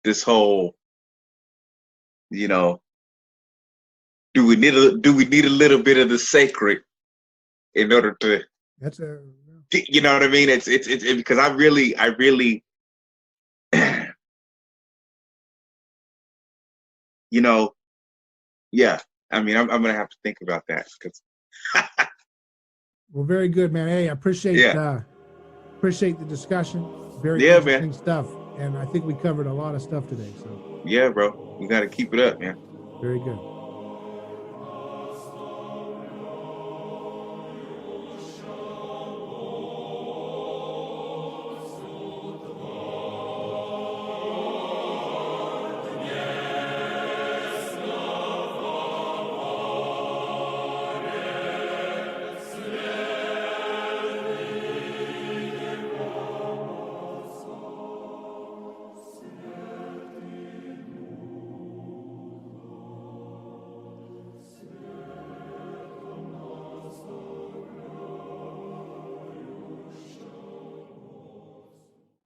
this whole, do we need a little bit of the sacred in order to? You know what I mean? It's because I really yeah. I'm gonna have to think about that because. Well, very good, man. Hey, I appreciate the discussion. Very interesting stuff, and I think we covered a lot of stuff today. So. Yeah, bro. We got to keep it up, man. Very good.